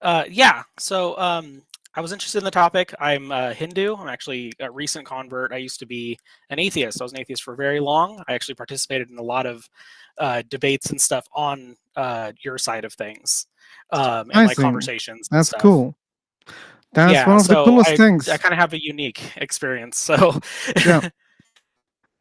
Yeah. So I was interested in the topic. I'm Hindu. I'm actually a recent convert. I used to be an atheist. I was an atheist for very long. I actually participated in a lot of debates and stuff on your side of things, and like Amazing. conversations and That's stuff. cool. That's Yeah. one of the So coolest I things. kind of have a unique experience. So Yeah.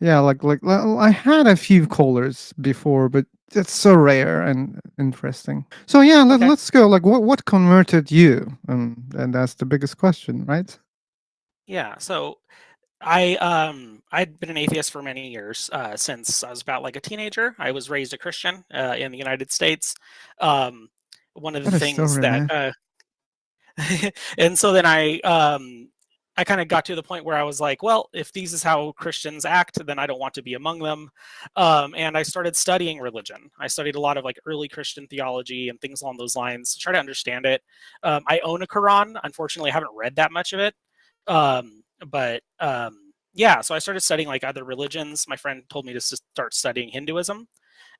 Yeah, well, I had a few callers before, but it's so rare and interesting. So yeah, okay. let's go. Like, what converted you? And that's the biggest question, right? Yeah. So I'd been an atheist for many years, since I was about like a teenager. I was raised a Christian in the United States. Um, One of the What a things story, that man. and so then I kind of got to the point where I was like, well, if these is how Christians act, then I don't want to be among them. And I started studying religion. I studied a lot of like early Christian theology and things along those lines to try to understand it. I own a Quran. Unfortunately, I haven't read that much of it. But yeah, so I started studying like other religions. My friend told me to start studying Hinduism,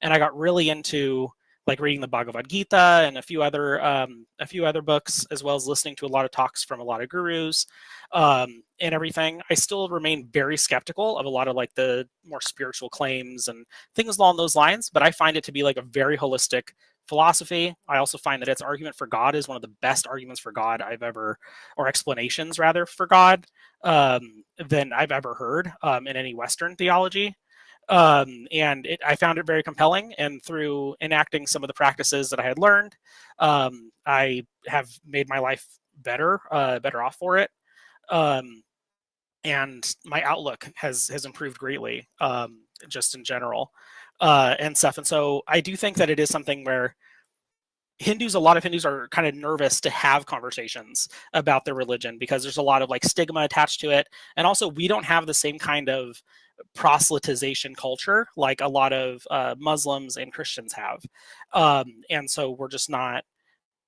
and I got really into like reading the Bhagavad Gita and a few other books, as well as listening to a lot of talks from a lot of gurus, and everything. I still remain very skeptical of a lot of like the more spiritual claims and things along those lines, but I find it to be like a very holistic philosophy. I also find that its argument for God is one of the best arguments for God I've ever, or explanations rather, for God than I've ever heard in any Western theology. And I found it very compelling. And through enacting some of the practices that I had learned, I have made my life better off for it. Um, and my outlook has improved greatly, just in general, and stuff. And so I do think that it is something where a lot of Hindus are kind of nervous to have conversations about their religion because there's a lot of like stigma attached to it. And also, we don't have the same kind of proselytization culture like a lot of Muslims and Christians have. And so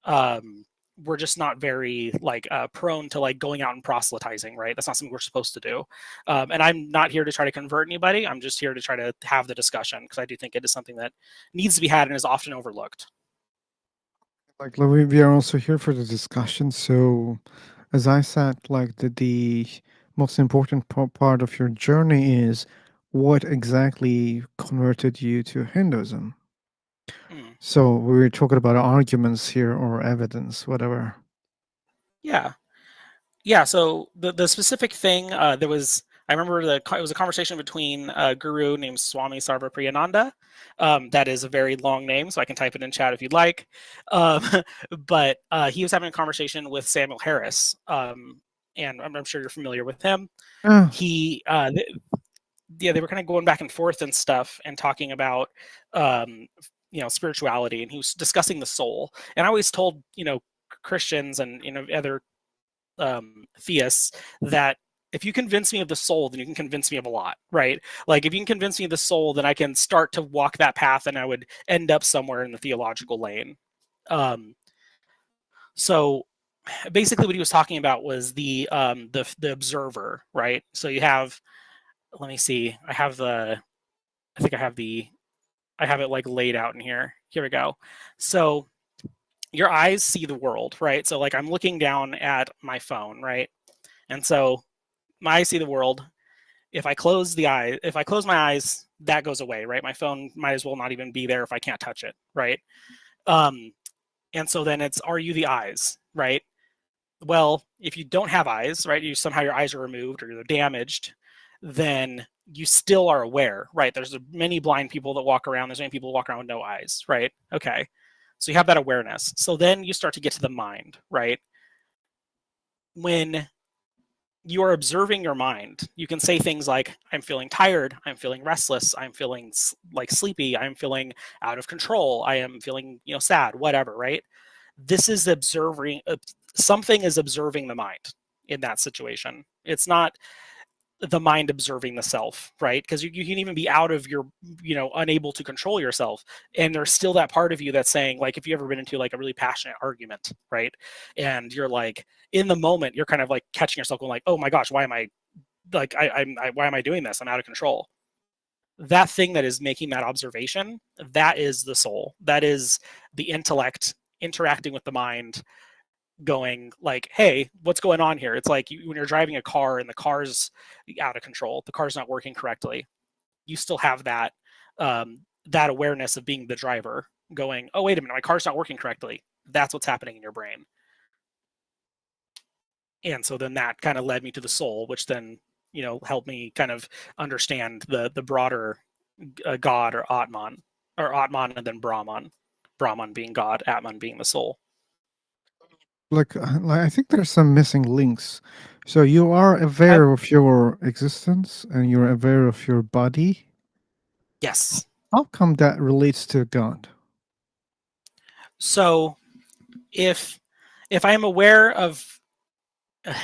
um, we're just not very like prone to like going out and proselytizing, right? That's not something we're supposed to do. And I'm not here to try to convert anybody. I'm just here to try to have the discussion because I do think it is something that needs to be had and is often overlooked. Like, we are also here for the discussion. So, as I said, like the most important part of your journey is what exactly converted you to Hinduism. Mm. So we're talking about arguments here or evidence, whatever. Yeah. Yeah, so the specific thing there was, I remember it was a conversation between a guru named Swami Sarvapriyananda. That is a very long name, so I can type it in chat if you'd like. Um, but he was having a conversation with Samuel Harris, and I'm sure you're familiar with him. Yeah. He, yeah, they were kind of going back and forth and stuff, and talking about, um, spirituality, and he was discussing the soul. And I always told Christians and other theists that if you convince me of the soul, then you can convince me of a lot, right? Like if you can convince me of the soul, then I can start to walk that path, and I would end up somewhere in the theological lane. Um, so basically, what he was talking about was the observer, right? So you have, let me see, I think I have it like laid out in here. Here we go. So your eyes see the world, right? So like I'm looking down at my phone, right? And so my eyes see the world. If I close my eyes, that goes away, right? My phone might as well not even be there if I can't touch it, right? Um, and so then it's, are you the eyes, right? Well, if you don't have eyes, right, you somehow your eyes are removed or they're damaged, then you still are aware, right? There's many blind people that walk around. There's many people who walk around with no eyes, right? Okay. So you have that awareness. So then you start to get to the mind, right? When you are observing your mind, you can say things like, I'm feeling tired, I'm feeling restless, I'm feeling like sleepy, I'm feeling out of control, I am feeling, sad, whatever, right? This is observing, something is observing the mind in that situation. It's not the mind observing the self, right? Because you can even be out of your, unable to control yourself, and there's still that part of you that's saying, like, if you ever been into like a really passionate argument, right, and you're like in the moment, you're kind of like catching yourself going like, oh my gosh, why am I like why am I doing this? I'm out of control. That thing that is making that observation, that is the soul. That is the intellect interacting with the mind, going like, hey, what's going on here? It's like when you're driving a car and the car's out of control, the car's not working correctly. You still have that awareness of being the driver going, oh, wait a minute, my car's not working correctly. That's what's happening in your brain. And so then that kind of led me to the soul, which then, helped me kind of understand the broader God or Atman and then Brahman being God, Atman being the soul. Like I think there's some missing links. So you are Okay. aware of your existence and you're aware of your body. Yes. How come that relates to God? So if I am aware of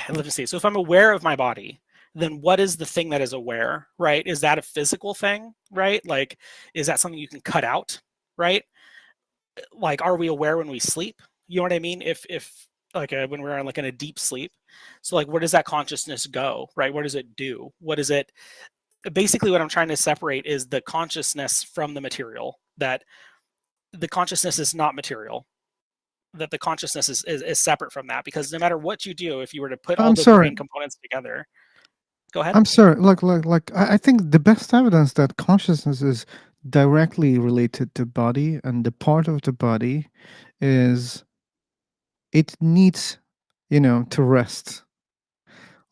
let me see. So if I'm aware of my body, then what is the thing that is aware, right? Is that a physical thing, right? Like, is that something you can cut out, right? Like, are we aware when we sleep? You know what I mean? If like when we're like in a deep sleep, so like where does that consciousness go, right? What does it do? What is it? Basically, what I'm trying to separate is the consciousness from the material. That the consciousness is not material. That the consciousness is separate from that, because no matter what you do, if you were to put all I'm the sorry. brain components together, go ahead. I'm sorry. I think the best evidence that consciousness is directly related to body and the part of the body is it needs, to rest.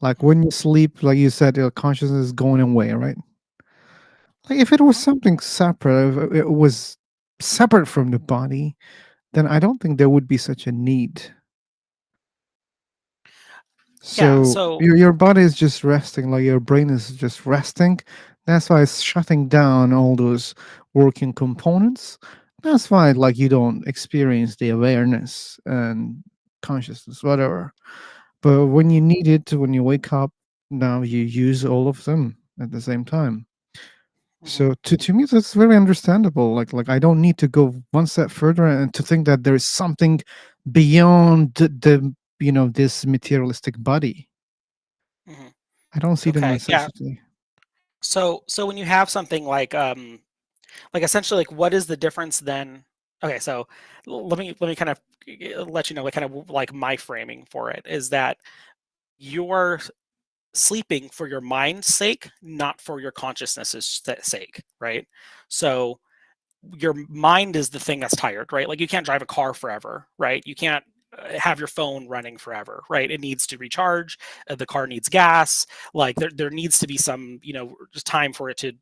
Like Mm-hmm. when you sleep, like you said, your consciousness is going away, right? Like if it was Mm-hmm. something separate, if it was separate from the body, then I don't think there would be such a need. Yeah. So So your body is just resting, like your brain is just resting. That's why it's shutting down all those working components. That's why like you don't experience the awareness and consciousness, whatever. But when you mhm, need it, when you wake up, now you use all of them at the same time. mhm. So to me that's very understandable. Like I don't need to go one step further and to think that there is something beyond this materialistic body. Mhm. I don't see the Okay. Yeah. necessity. So when you have something like essentially like what is the difference then? Okay, so let me kind of let you know like kind of like my framing for it is that you're sleeping for your mind's sake, not for your consciousness's sake, right? So your mind is the thing that's tired, right? Like you can't drive a car forever, right? You can't have your phone running forever, right? It needs to recharge. The car needs gas. Like there needs to be some, just time for it to,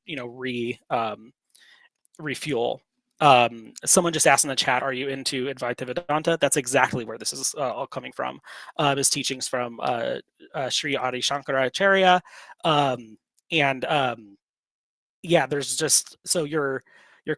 refuel. Someone just asked in the chat, "Are you into Advaita Vedanta?" That's exactly where this is all coming from. His teachings from Sri Adi Shankaracharya, and yeah, there's just so your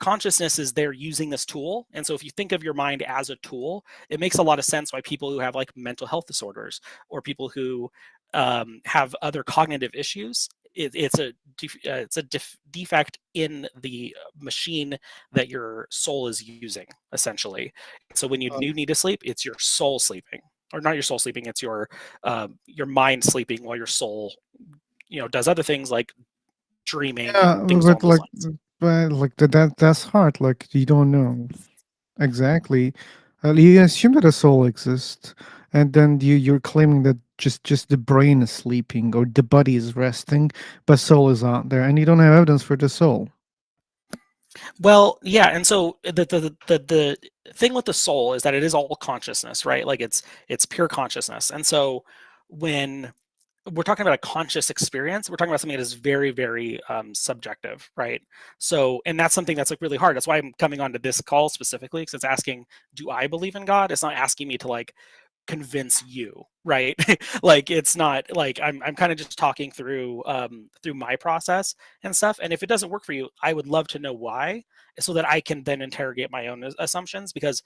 consciousness is there using this tool, and so if you think of your mind as a tool, it makes a lot of sense why people who have like mental health disorders or people who have other cognitive issues, it's a defect in the machine that your soul is using essentially. So when you Uh, do need to sleep, it's your soul sleeping, or not your soul sleeping, it's your mind sleeping while your soul does other things like dreaming yeah, and things but along those like, lines. that's hard. Like you don't know exactly. You assume that a soul exists, and then you're claiming that just the brain is sleeping or the body is resting, but soul is out there, and you don't have evidence for the soul. Well, yeah, and so the thing with the soul is that it is all consciousness, right? Like it's pure consciousness. And so when we're talking about a conscious experience, we're talking about something that is very, very subjective, right? So, and that's something that's like really hard. That's why I'm coming onto this call specifically, because it's asking, do I believe in God? It's not asking me to like convince you, right? Like it's not like I'm kind of just talking through my process and stuff, and if it doesn't work for you, I would love to know why, so that I can then interrogate my own assumptions, because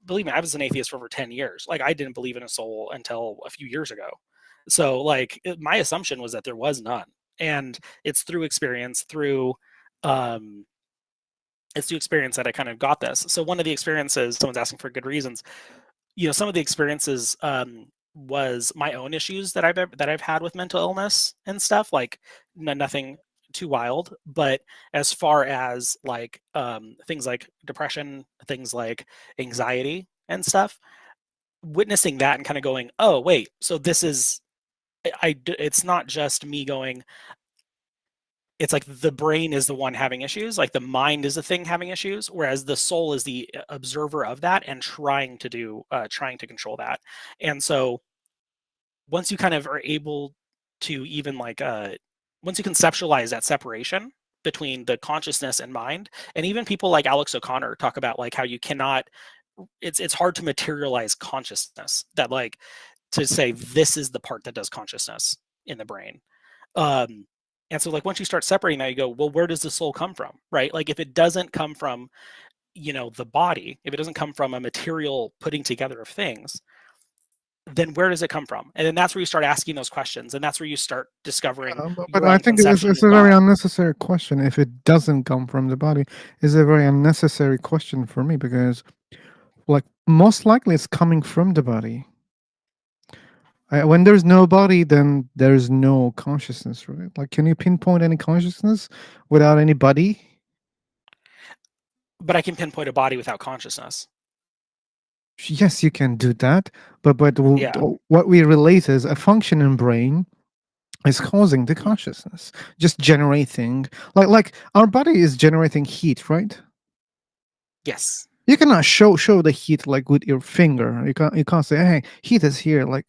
believe me, I was an atheist for over 10 years. Like I didn't believe in a soul until a few years ago. So like my assumption was that there was none, and it's through experience, um it's through experience that I kind of got this. So one of the experiences, someone's asking for good reasons, some of the experiences was my own issues that I've had with mental illness and stuff. Like nothing too wild, but as far as like things like depression, things like anxiety and stuff, witnessing that and kind of going, oh wait, so this is it's not just me going, it's like the brain is the one having issues, like the mind is the thing having issues, whereas the soul is the observer of that and trying to control that. And so once you kind of are able to even like once you conceptualize that separation between the consciousness and mind, and even people like Alex O'Connor talk about like how you cannot, it's hard to materialize consciousness, that like to say this is the part that does consciousness in the brain. um and so like once you start separating that, you go, well, where does the soul come from, right? Like if it doesn't come from, the body, if it doesn't come from a material putting together of things, then where does it come from? And then that's where you start asking those questions, and that's where you start discovering But your I own think conception it's of a very God. unnecessary question. If it doesn't come from the body, is a very unnecessary question for me because, like, most likely it's coming from the body. When there's no body, then there's no consciousness, right? Like, can you pinpoint any consciousness without any body? But I can pinpoint a body without consciousness. Yes, you can do that, but Yeah. what we relate as a functioning brain is causing the Mhm. consciousness, just generating like our body is generating heat, right? Yes. You cannot show the heat like with your finger. You can't say, hey, heat is here, like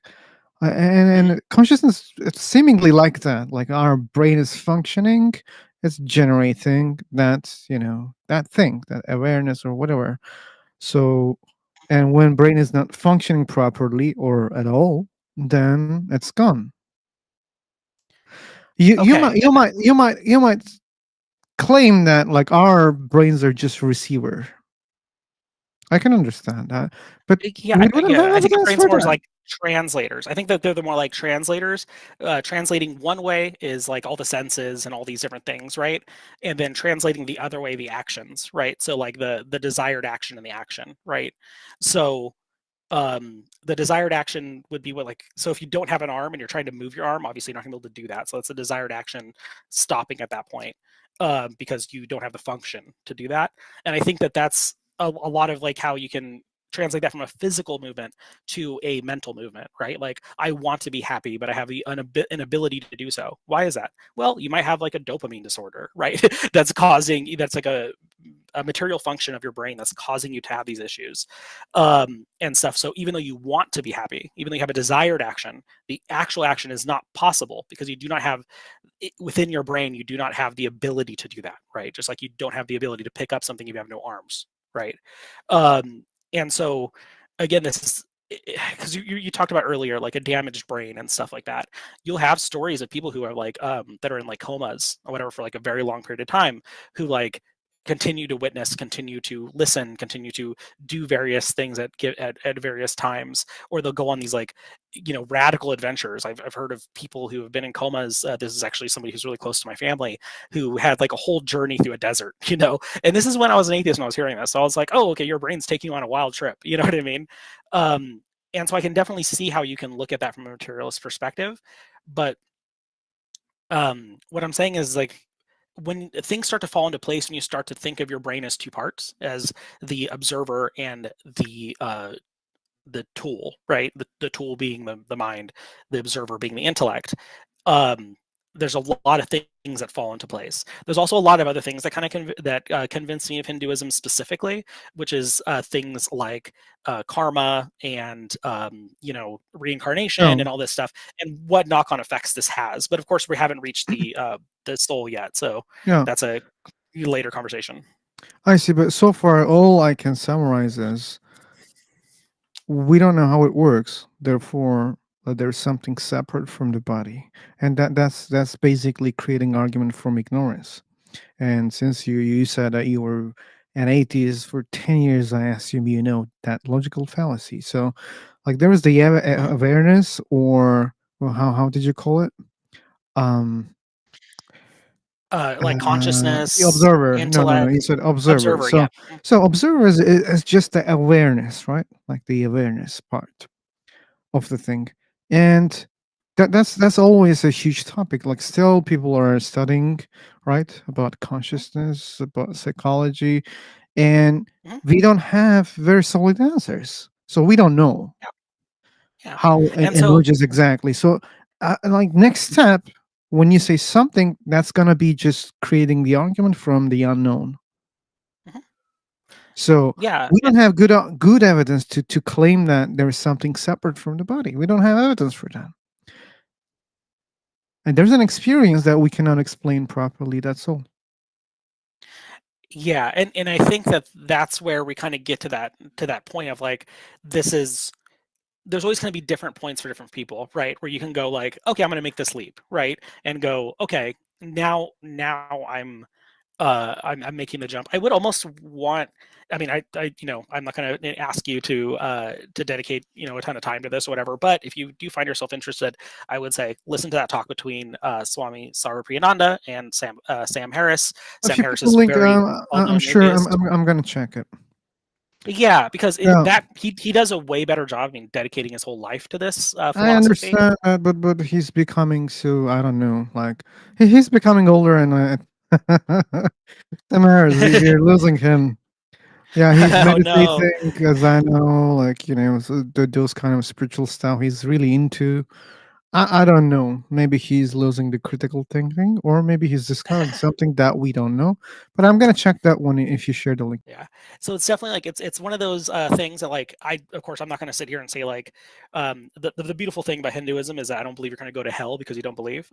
Mhm. and consciousness it's seemingly like that. Like our brain is functioning, it's generating that that thing, that awareness or whatever. So, and when brain is not functioning properly or at all, then it's gone. Okay. And You might claim that like our brains are just receiver. I can understand that, but yeah, we don't have I think our evidence brain's for more that. like translators. I think that they're the more like translators. Translating one way is like all the senses and all these different things, right? And then translating the other way, the actions, right? So like the desired action and the action, right? So the desired action would be what, like, so if you don't have an arm and you're trying to move your arm, obviously you're not gonna be able to do that, so that's a desired action stopping at that point, because you don't have the function to do that. And I think that that's a lot of like how you can translate that from a physical movement to a mental movement, right? Like I want to be happy, but I have the inability to do so. Why is that? Well, you might have like a dopamine disorder, right? That's like a material function of your brain that's causing you to have these issues, and stuff. So even though you want to be happy, even though you have a desired action, the actual action is not possible because you do not have within your brain, you do not have the ability to do that, right? Just like you don't have the ability to pick up something if you have no arms, right? And so again, this is because you talked about earlier like a damaged brain and stuff like that. You'll have stories of people who are like that are in like comas or whatever for like a very long period of time, who like continue to witness, continue to listen, continue to do various things at various times, or they'll go on these like radical adventures. I've heard of people who have been in comas. This is actually somebody who's really close to my family who had like a whole journey through a desert, and this is when I was an atheist when I was hearing this, so I was like, oh, okay, your brain's taking you on a wild trip, you know what I mean? And so I can definitely see how you can look at that from a materialist perspective, but what I'm saying is like when things start to fall into place, when you start to think of your brain as two parts, as the observer and the tool, right? The tool being the mind, the observer being the intellect. Um, there's a lot of things that fall into place. There's also a lot of other things that kind of convince me of Hinduism specifically, which is things like karma and reincarnation No, and all this stuff, and what knock-on effects this has. But of course, we haven't reached the soul yet, so yeah, that's a later conversation. I see. But so far, all I can summarize is we don't know how it works. Therefore, there's something separate from the body, and that's basically creating argument from ignorance. And since you said that you were an atheist for 10 years, I assume you know that logical fallacy. So, like, there is the Mhm. awareness, or well, how did you call it? Um, Like the consciousness, observer. No. You intellect, said observer. observer. Yeah. So observer is just the awareness, right? Like the awareness part of the thing, and that's always a huge topic. Like, still people are studying, right, about Mhm. consciousness, about psychology, and Mhm. we don't have very solid answers, so we don't know. Yeah. how it And so emerges exactly. So, like next step, when you say something, that's gonna be just creating the argument from the unknown. mhm, So yeah, we don't have good evidence to claim that there is something separate from the body. We don't have evidence for that. And there's an experience that we cannot explain properly. That's all. yeah, and I think that that's where we kind of get to that point of like this is there's always going to be different points for different people, right? Where you can go like, okay, I'm going to make this leap, right? And go, okay, now I'm making the jump. I would almost want. I mean, I'm not going to ask you to dedicate, a ton of time to this or whatever. But if you do find yourself interested, I would say listen to that talk between Swami Sarvapriyananda and Sam Harris. If Sam you put Harris the is link, very I'm well-known sure atheist. I'm gonna check it. Yeah, because Yeah, that he does a way better job. I mean, dedicating his whole life to this I philosophy. understand that, but he's becoming so I don't know. Like he's becoming older, and Tamaris, we're losing him. Yeah, he's Oh no. meditating, as I know, like so those kind of spiritual stuff. He's really into. I don't know. Maybe he's losing the critical thinking, or maybe he's discovering something that we don't know. But I'm gonna check that one if you share the link. Yeah. So it's definitely like it's one of those things that like I of course I'm not going to sit here and say like the beautiful thing about Hinduism is that I don't believe you're going to go to hell because you don't believe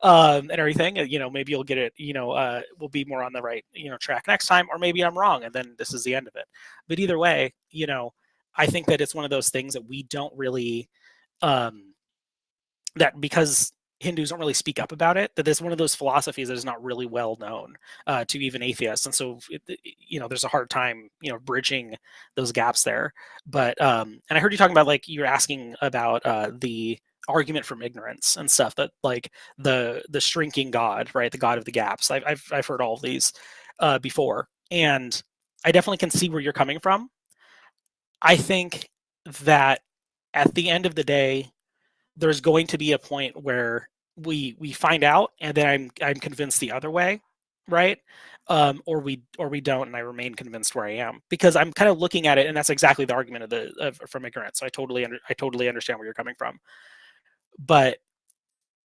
and everything. Maybe you'll get it. We'll be more on the right track next time, or maybe I'm wrong and then this is the end of it. But either way, I think that it's one of those things that we don't really um, that because Hindus don't really speak up about it, that it's one of those philosophies that is not really well known to even atheists, and so there's a hard time bridging those gaps there. But and I heard you talking about like you're asking about the argument from ignorance and stuff that like the shrinking God, right, the God of the gaps. I've heard all of these before, and I definitely can see where you're coming from. I think that at the end of the day there's going to be a point where we find out and then I'm convinced the other way, right? Or we don't and I remain convinced where I am because I'm kind of looking at it and that's exactly the argument from ignorance. So I totally understand where you're coming from. But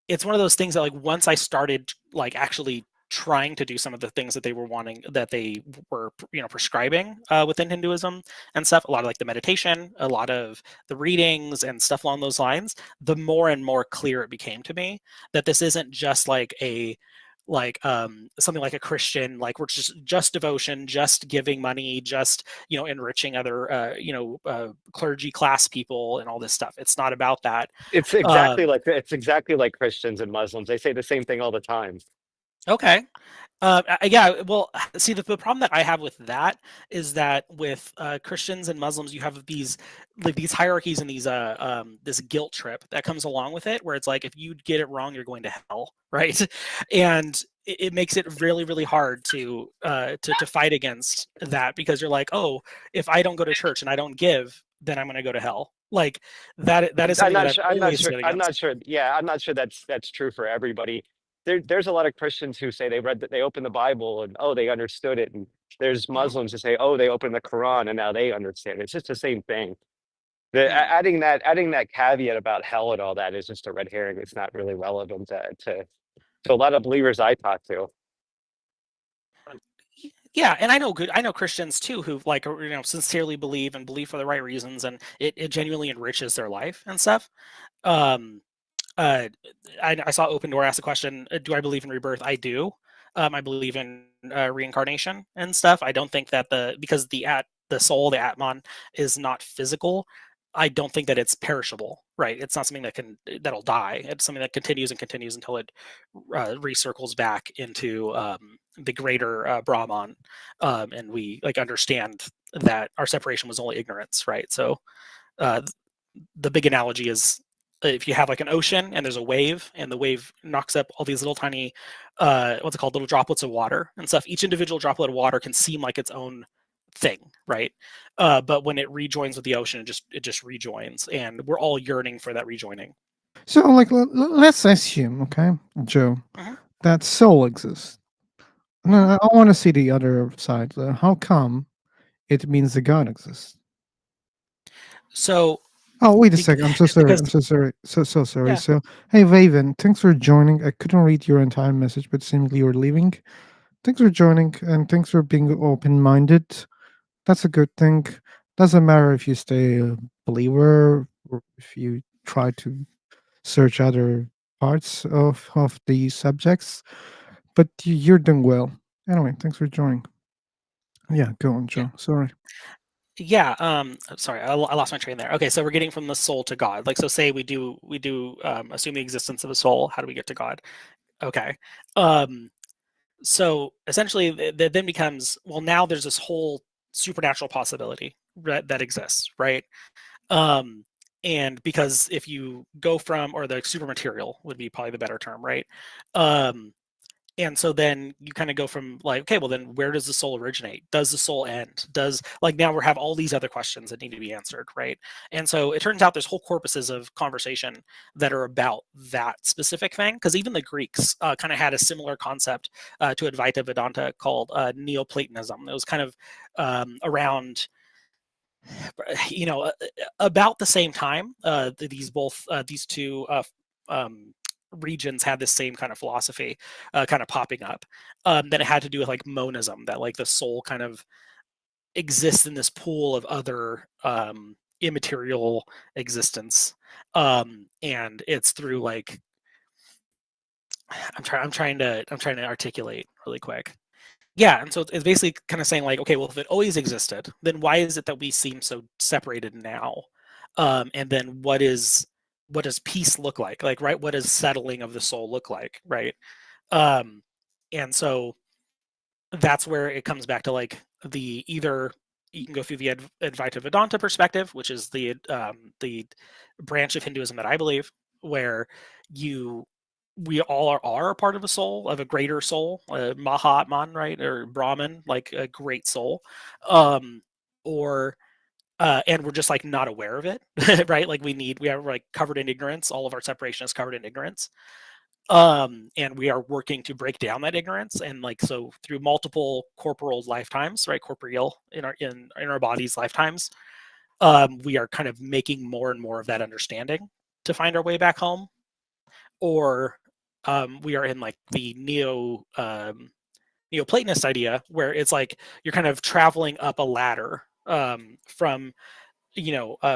it's one of those things that like once I started like actually trying to do some of the things that they were wanting that they were prescribing within Hinduism and stuff, a lot of like the meditation, a lot of the readings and stuff along those lines, the more and more clear it became to me that this isn't just like a like something like a Christian, like we're just devotion, just giving money, just enriching other clergy class people and all this stuff. It's not about that. um It's exactly like Christians and Muslims. They say the same thing all the time. okay. Yeah, well, see, the problem that I have with that is that with Christians and Muslims, you have these hierarchies and this guilt trip that comes along with it, where it's like if you get it wrong, you're going to hell, right? And it makes it really, really hard to fight against that because you're like, oh, if I don't go to church and I don't give, then I'm going to go to hell. Like that is I'm something that not I've sure. I'm not always sure. stood I'm not against. sure. Yeah, I'm not sure that's true for everybody. There's a lot of Christians who say they read that they opened the Bible and oh they understood it, and there's Mhm. Muslims who say oh they opened the Quran and now they understand it. It's just the same thing. Mm. Adding that caveat about hell and all that is just a red herring. It's not really relevant to a lot of believers I talk to. Yeah, and I know Christians too who like sincerely believe and believe for the right reasons, and it genuinely enriches their life and stuff. Um, uh, I saw Open Door ask the question, "Do I believe in rebirth?" I do. I believe in reincarnation and stuff. I don't think that because the soul, the Atman, is not physical. I don't think that it's perishable, right? It's not something that'll die. It's something that continues and continues until it recircles back into the greater Brahman, and we like understand that our separation was only ignorance, right? So uh, the big analogy is if you have like an ocean and there's a wave and the wave knocks up all these little tiny what's it called, little droplets of water and stuff, each individual droplet of water can seem like its own thing, right? But when it rejoins with the ocean, it just rejoins and we're all yearning for that rejoining. So, like, let's assume, okay, Joe, Mhm. that soul exists. No, Mhm. I want to see the other side. How come it means the God exists? So Oh, wait a Be- second. I'm so sorry. because I'm so sorry. So sorry. yeah, So, hey, Vaven, thanks for joining. I couldn't read your entire message, but seemingly you're leaving. Thanks for joining, and thanks for being open-minded. That's a good thing. Doesn't matter if you stay a believer or if you try to search other parts of the subjects, but you're doing well. Anyway, thanks for joining. Yeah, go on, yeah, Joe. Sorry. yeah. Sorry, I lost my train there. Okay, so we're getting from the soul to God. Like, so say we do assume the existence of a soul. How do we get to God? Okay. Um, so essentially, that then becomes, well, now there's this whole supernatural possibility that exists, right? Um, and because if you go from, or the super material would be probably the better term, right? Um, and so then you kind of go from like, okay, well then where does the soul originate? Does the soul end? Does, like, now we have all these other questions that need to be answered, right? And so it turns out there's whole corpuses of conversation that are about that specific thing, because even the Greeks kind of had a similar concept to Advaita Vedanta called Neoplatonism. It was kind of around, about the same time, these two um, regions had the same kind of philosophy kind of popping up, that it had to do with like monism, that like the soul kind of exists in this pool of other immaterial existence, and it's through like, I'm trying to articulate really quick. Yeah, and so it's basically kind of saying like, okay, well, if it always existed, then why is it that we seem so separated now? And then what does peace look like? Like, right, what does settling of the soul look like, right? Um, and so that's where it comes back to like the either you can go through the Advaita Vedanta perspective, which is the branch of Hinduism that I believe, where you we all are a part of a soul, of a greater soul, Mahatman, right, or Brahman, like a great soul, um, or and we're just like not aware of it, right? Like we are like covered in ignorance. All of our separation is covered in ignorance, and we are working to break down that ignorance, and like so through multiple corporal lifetimes, right, corporeal in our bodies lifetimes, we are kind of making more and more of that understanding to find our way back home, or we are in like the Neoplatonist idea where it's like you're kind of traveling up a ladder, from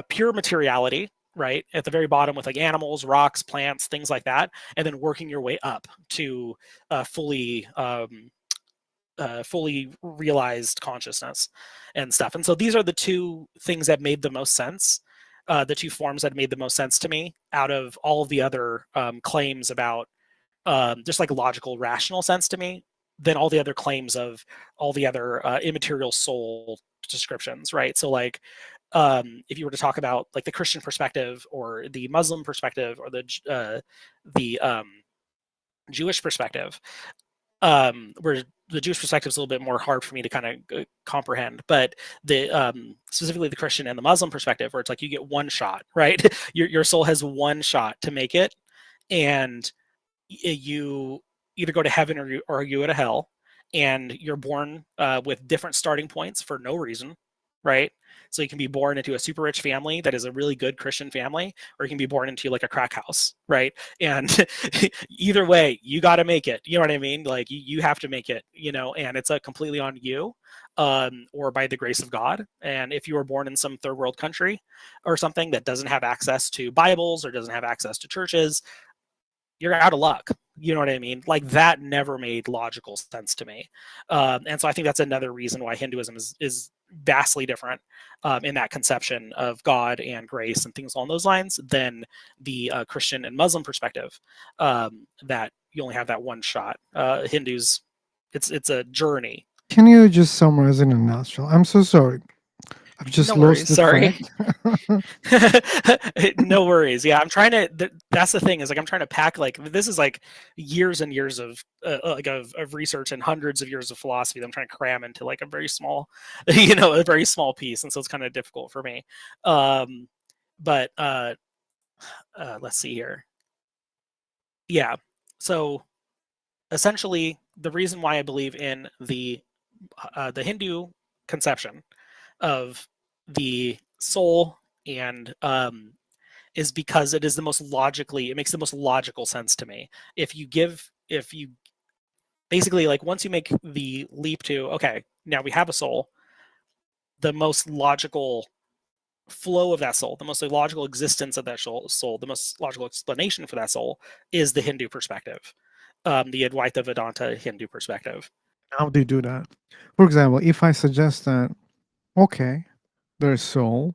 pure materiality, right, at the very bottom with like animals, rocks, plants, things like that, and then working your way up to fully realized consciousness and stuff. And so these are the two things that made the most sense, the two forms that made the most sense to me out of all of the other claims about just like logical, rational sense to me than all the other claims of all the other immaterial soul descriptions, right? So like, if you were to talk about like the Christian perspective or the Muslim perspective or the Jewish perspective, where the Jewish perspective is a little bit more hard for me to kind of comprehend, but the specifically the Christian and the Muslim perspective, where it's like you get one shot, right? Your soul has one shot to make it, and you either go to heaven or you go to hell, and you're born with different starting points for no reason, right? So you can be born into a super rich family that is a really good Christian family, or you can be born into like a crack house, right? And either way, you got to make it. You know what I mean? Like you have to make it, and it's completely on you, or by the grace of God. And if you were born in some third world country or something that doesn't have access to Bibles or doesn't have access to churches, you're out of luck. You know what I mean? Like that never made logical sense to me. And so I think that's another reason why Hinduism is vastly different in that conception of God and grace and things along those lines than the Christian and Muslim perspective, that you only have that one shot. Hindus, it's a journey. Can you just summarize in a nutshell? I'm so sorry. I've just No lost worries. the Sorry. track. No worries. Yeah, I'm trying to. That's the thing, is like I'm trying to pack, like this is like years and years of of research and hundreds of years of philosophy that I'm trying to cram into like a very small, a very small piece, and so it's kind of difficult for me. Um, but let's see here. Yeah. So essentially, the reason why I believe in the Hindu conception of the soul and is because it makes the most logical sense to me. If you basically, like, once you make the leap to, okay, now we have a soul, the most logical flow of that soul, the most logical existence of that soul, the most logical explanation for that soul is the Hindu perspective, the Advaita Vedanta Hindu perspective. How do you do that? For example, if I suggest that, okay, there's soul,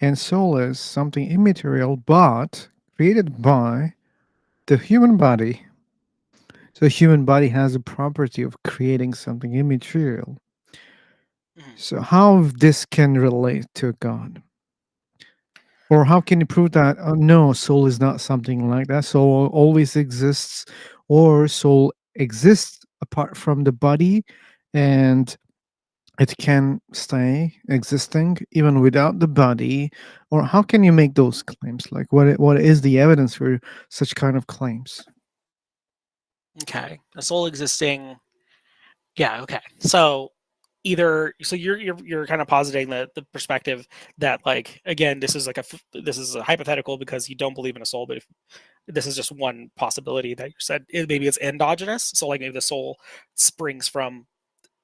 and soul is something immaterial but created by the human body. So the human body has a property of creating something immaterial. Mhm. So how this can relate to God? Or how can you prove that no, soul is not something like that? Soul always exists, or soul exists apart from the body, and it can stay existing even without the body. Or how can you make those claims? Like, what is the evidence for such kind of claims? Okay, a soul existing. Yeah. Okay. So you're kind of positing the perspective that, like, again, this is a hypothetical because you don't believe in a soul, but if this is just one possibility that you said, maybe it's endogenous, so like maybe the soul springs from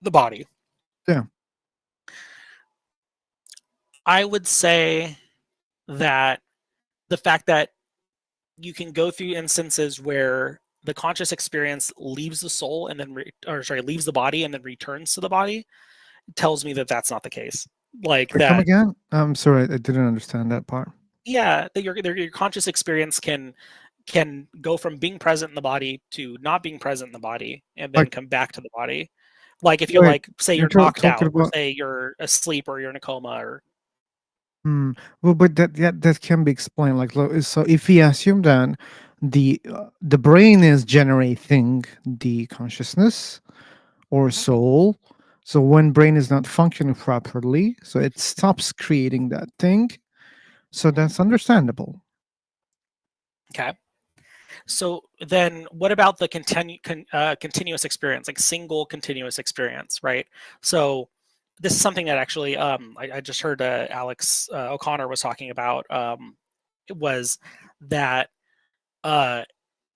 the body. Yeah. I would say that the fact that you can go through instances where the conscious experience leaves the soul and then leaves the body and then returns to the body tells me that that's not the case. Like Come that, again? I'm sorry, I didn't understand that part. yeah, that your conscious experience can go from being present in the body to not being present in the body and then Like, come back to the body. Like if you're, wait, like, say you're you're knocked talking out, or about. say you're asleep, or you're in a coma, or Hmm. Well, but that can be explained. Like, so if we assume that the brain is generating the consciousness or Mhm. soul, so when brain is not functioning properly, so it stops creating that thing. So Mhm. that's understandable. Okay. So then what about the continuous experience, like single continuous experience, right? So this is something that actually I just heard Alex O'Connor was talking about. It was that uh,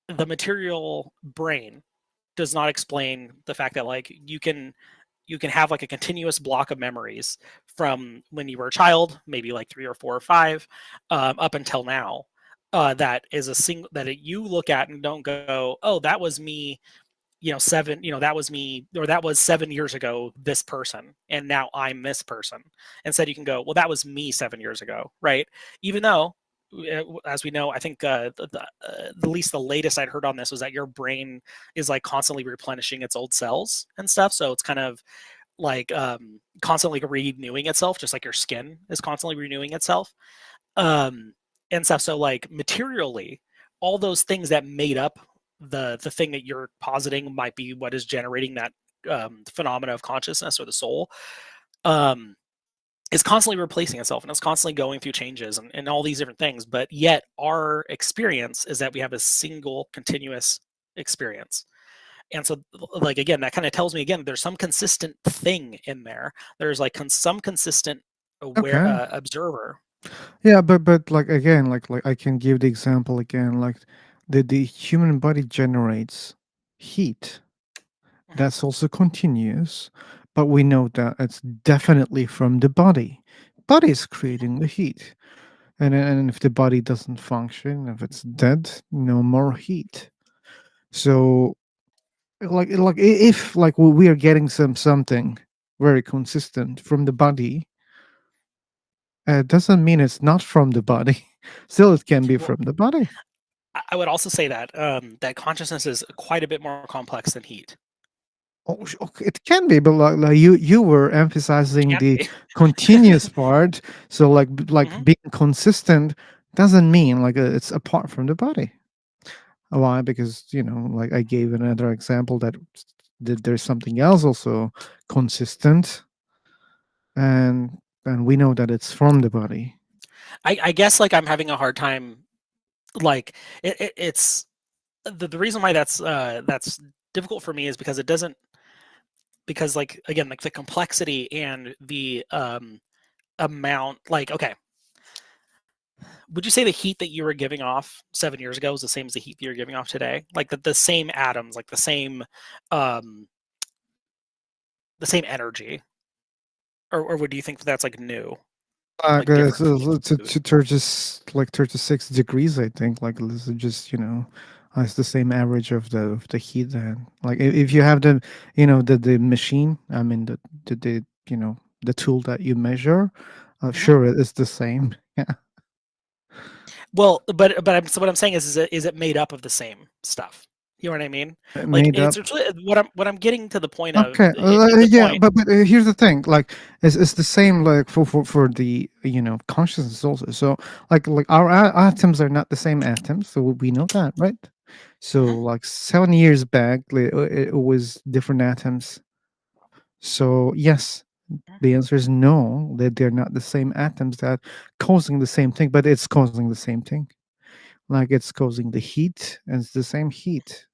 the material brain does not explain the fact that, like, you can have like a continuous block of memories from when you were a child, maybe like 3 or 4 or 5, up until now. That is a single that you look at and don't go, oh, that was me, that was me, or that was 7 years ago, this person, and now I'm this person. Instead, you can go, well, that was me 7 years ago, right? Even though, as we know, I think the least the latest I'd heard on this was that your brain is like constantly replenishing its old cells and stuff. So it's kind of like constantly renewing itself, just like your skin is constantly renewing itself, um, and stuff. So, like, materially, all those things that made up the thing that you're positing might be what is generating that phenomena of consciousness or the soul. Um, is constantly replacing itself, and it's constantly going through changes and all these different things. But yet, our experience is that we have a single continuous experience. And so, like, again, that kind of tells me, again, there's some consistent thing in there. There's like some consistent aware Okay. observer. Yeah, but like again, like I can give the example again. Like the human body generates heat. Mhm. That's also continuous, but we know that it's definitely from the body. Body is creating the heat. And if the body doesn't function, if it's dead, no more heat. So if like we are getting something very consistent from the body, doesn't mean it's not from the body. Still, it can be Well, from the body. I would also say that that consciousness is quite a bit more complex than heat. Oh, okay, it can be, but like you were It emphasizing can the be. continuous part. So like Hmm. being consistent doesn't mean like it's apart from the body. Why? Because like I gave another example that there's something else also consistent, and we know that it's from the body. I guess, like, I'm having a hard time. Like, it's the reason why that's difficult for me is because it doesn't, because, like, again, like the complexity and the amount, like, okay, Would you say the heat that you were giving off 7 years ago is the same as the heat that you're giving off today? Like the same atoms, like um, the same energy, or would you think that that's like new, like different from the food? 36 degrees, I think. Like this is just it's the same average of the heat. Then, like if you have the machine, I mean the tool that you measure, Hmm. sure it's the same. Yeah, Well, so what I'm saying is it made up of the same stuff? You know what I mean? Like made up. it's really, what I'm getting to the point of Okay, in the yeah, point. but here's the thing, like it's the same like for the consciousness also. So like our atoms are not the same atoms, so we know that, right? So Mhm, like 7 years back, it was different atoms. So yes, mhm, the answer is no, that they're not the same atoms that causing the same thing, but it's causing the same thing. Like it's causing the heat, and it's the same heat.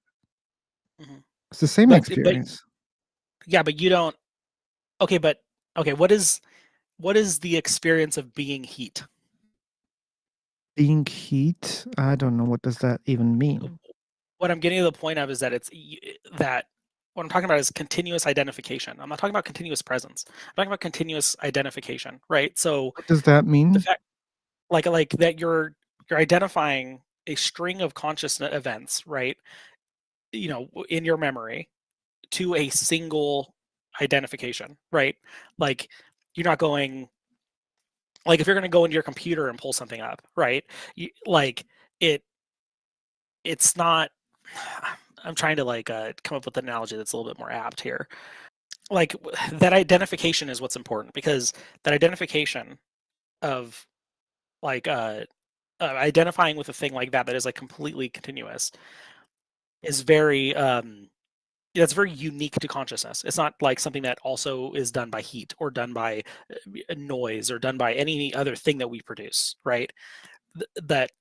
mhm. It's the same But experience. yeah, but you don't. Okay, but okay, what is the experience of being heat? Being heat, I don't know what does that even mean. What I'm getting to the point of is that that what I'm talking about is continuous identification. I'm not talking about continuous presence. I'm talking about continuous identification, right? So What does that the mean? fact, like that you're identifying a string of conscious events, right? In your memory to a single identification, right? Like you're not going like if you're going to go into your computer and pull something up, right? Like it it's not. I'm trying to like come up with an analogy that's a little bit more apt here. Like that identification is what's important because that identification of like identifying with a thing like that is like completely continuous is very that's very unique to consciousness. It's not like something that also is done by heat or done by noise or done by any other thing that we produce, right? That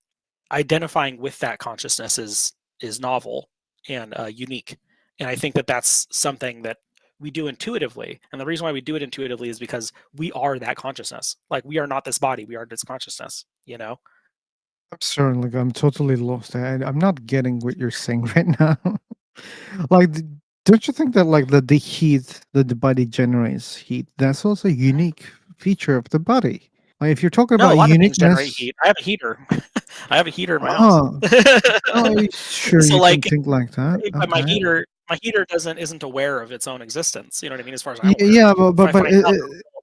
identifying with that consciousness is novel and unique, and I think that that's something that we do intuitively. And the reason why we do it intuitively is because we are that consciousness. Like we are not this body, we are this consciousness. I'm sorry, like I'm totally lost. I'm not getting what you're saying right now. like, don't you think that like the heat that the body generates heat, that's also a Mhm. unique feature of the body. Like, if you're talking No, a about lot of things generate uniqueness, heat. I have a heater. I have a heater in my house. uh, oh, sure, So you can like, think like that. but my Okay. heater doesn't isn't aware of its own existence. You know what I mean? As far as I'm aware, Yeah, if but I find out,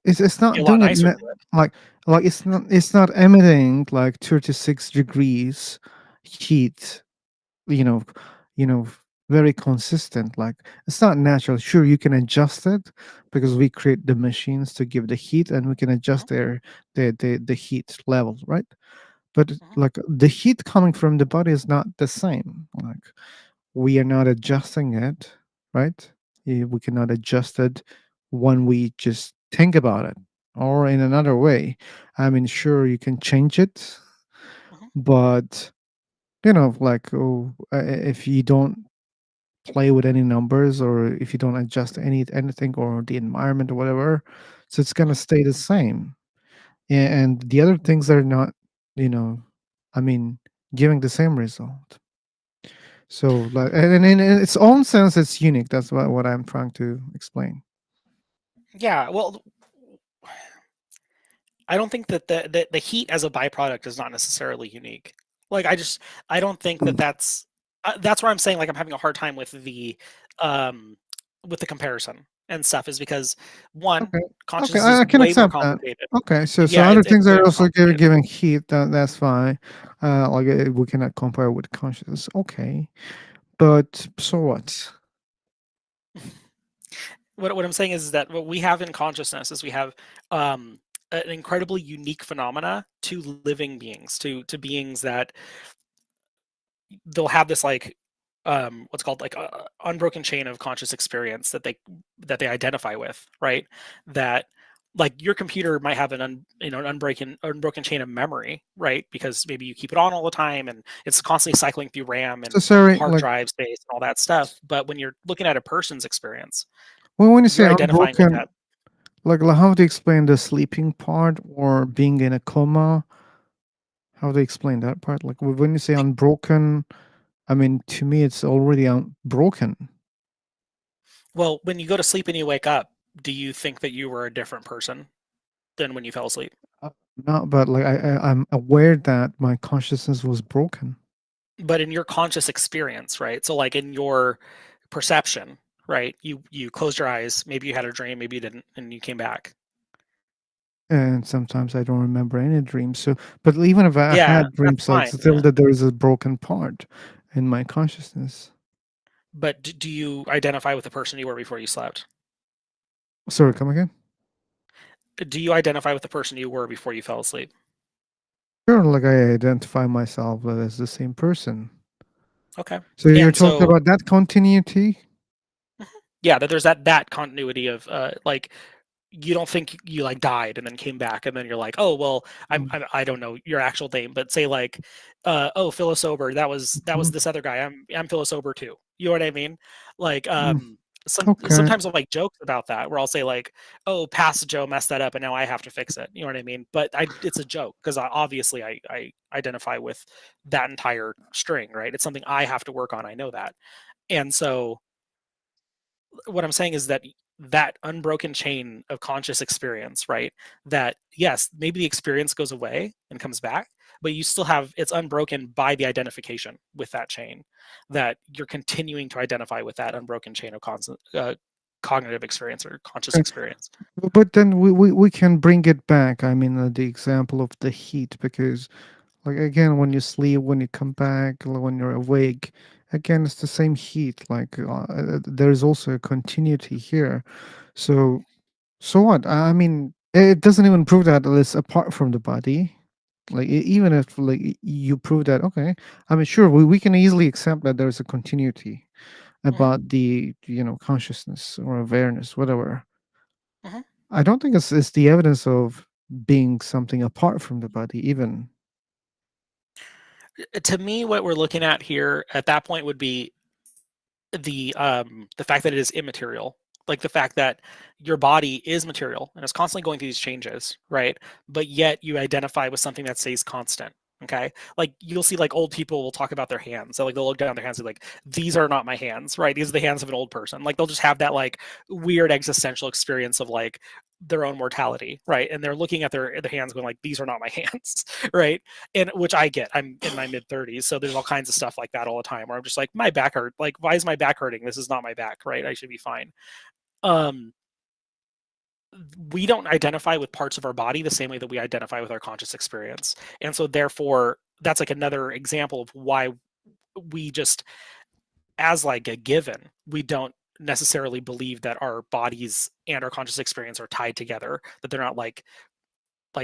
it's be not a lot doing it nicer to it. like it's not emitting like 36 degrees heat, you know, you know, very consistent. Like it's not natural. Sure, you can adjust it because we create the machines to give the heat, and we can Mhm, adjust the heat level, right? But mhm, like the heat coming from the body is not the same. Like we are not adjusting it, right? We cannot adjust it when we just think about it. Or in another way, I mean, sure, you can change it, mhm, but like if you don't play with any numbers, or if you don't adjust anything or the environment or whatever, so it's gonna mhm. stay the same. And the other things are not, you know, I mean, giving the same result. So like, and in its own sense, it's unique. That's what I'm trying to explain. Yeah, well, I don't think that the heat as a byproduct is not necessarily unique. Like I don't think that Mm. that's where I'm saying like I'm having a hard time um with the comparison and stuff is because one, Okay, okay, consciousness I is can way more accept that. complicated. Okay, so Yeah, other it's things way are more also complicated. giving heat. That's fine. Like we cannot compare with consciousness. Okay, but so what? What I'm saying is that what we have in consciousness is we have um an incredibly unique phenomena to living beings, to beings that they'll have this like what's called like a unbroken chain of conscious experience that they identify with, right? That like your computer might have an unbroken chain of memory, right? Because maybe you keep it on all the time and it's constantly cycling through RAM So and sorry, hard like drive space and all that stuff. But when you're looking at a person's experience, when you say you're identifying with unbroken, that. like how do you explain the sleeping part or being in a coma? How do you explain that part? Like when you say unbroken, I mean, to me, it's already broken. Well, when you go to sleep and you wake up, do you think that you were a different person than when you fell asleep? Uh, Not, but like I'm aware that my consciousness was broken. But in your conscious experience, right? So like in your perception, right? You closed your eyes, maybe you had a dream, maybe you didn't, and you came back. And sometimes I don't remember any dreams. So, but even if I Yeah, had that's dreams, like fine. still Yeah. that there is a broken part in my consciousness. But do you identify with the person you were before you slept? Sorry, come again? Do you identify with the person you were before you fell asleep? Sure, like I identify myself as the same person. Okay. So you're And talking so about that continuity? mhm. Yeah, that there's that continuity of like you don't think you like died and then came back and then you're like, oh well, Mm, I don't know your actual name, but say like, oh Philisober, that was mhm, this other guy. I'm Philisober too. You know what I mean? Like mm. Okay. sometimes I'll make jokes about that where I'll say like, oh past Joe messed that up and now I have to fix it. You know what I mean? But it's a joke because obviously I identify with that entire string, right? It's something I have to work on. I know that, and so what I'm saying is that that unbroken chain of conscious experience, right? That yes, maybe the experience goes away and comes back, but you still have it's unbroken by the identification with that chain. That you're continuing to identify with that unbroken chain of cognitive experience or conscious Okay. experience. But then we can bring it back. I mean, the example of the heat, because like again, when you sleep, when you come back, when you're awake, again, it's the same heat. Like there is also a continuity here. So so what? I mean, it doesn't even prove that it's apart from the body. Like even if like you prove that, okay. I mean, sure, we can easily accept that there's a continuity Hmm. about the consciousness or awareness, whatever. Hmm. I don't think it's the evidence of being something apart from the body, even. To me, what we're looking at here at that point would be the fact that it is immaterial, like the fact that your body is material and is constantly going through these changes, right? But yet you identify with something that stays constant. Okay, like you'll see like old people will talk about their hands, so like they'll look down their hands and be like, these are not my hands, right? These are the hands of an old person. Like they'll just have that like weird existential experience of like their own mortality, right? And they're looking at their hands going like, these are not my hands, right? And which I get. I'm in my mid 30s, so there's all kinds of stuff like that all the time where I'm just like, my back hurt. Like, why is my back hurting? This is not my back, right? I should be fine. Um, we don't identify with parts of our body the same way that we identify with our conscious experience, and so therefore, that's like another example of why we just, as like a given, we don't necessarily believe that our bodies and our conscious experience are tied together, that they're not like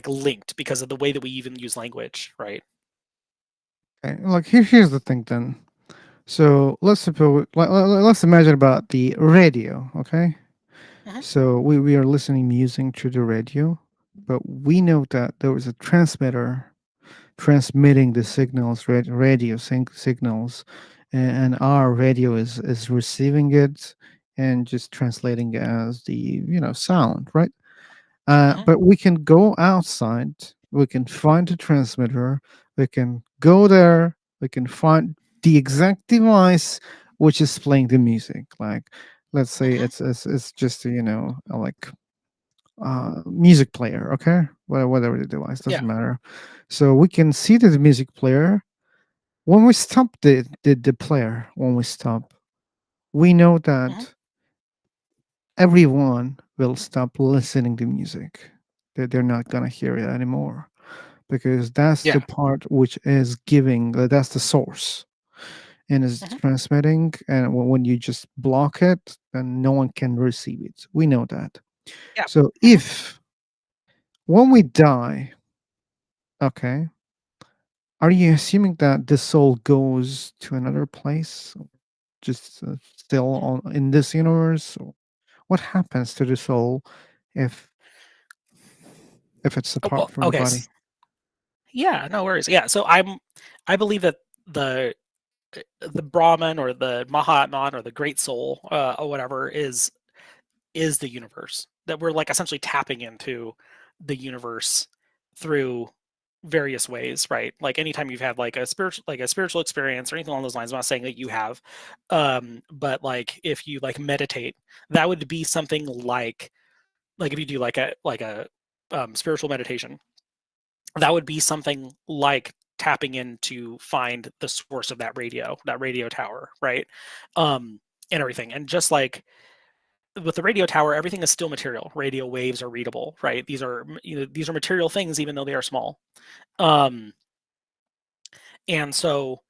linked because of the way that we even use language, right? Okay, like here's the thing then. So let's suppose let's imagine about the radio, okay? Mm-hmm. So we are listening music through the radio, but we know that there is a transmitter transmitting the signals, radio signals, and our radio is receiving it and just translating it as the sound, right? Mm-hmm. But we can go outside, we can find the transmitter, we can go there, we can find the exact device which is playing the music. Like, let's say Mm-hmm. it's just like music player, okay, whatever the device Yeah. doesn't matter. So we can see the music player. When we stop the player, when we stop, we know Mm-hmm. that everyone will stop listening to music. They're not gonna hear it anymore because that's the Yeah. part which is giving. That's the source and is Mhm. transmitting. And when you just block it, then no one can receive it. We know that. Yeah. So Mhm. if when we die, okay, are you assuming that the soul goes to another place, just still on in this universe? Or what happens to the soul if it's Oh, apart well, from the okay. body? Yeah, no worries. Yeah, so I believe that the Brahman or the Mahatman or the Great Soul or whatever is the universe. That we're like essentially tapping into the universe through. various ways, right? Like anytime you've had like a spiritual experience or anything along those lines. I'm not saying that you have, but like if you like meditate, that would be something like if you do like a spiritual meditation, that would be something like tapping in to find the source of that radio tower, right? And everything. And just like with the radio tower, everything is still material. Radio waves are readable, right? These are material things, even though they are small. Um, and so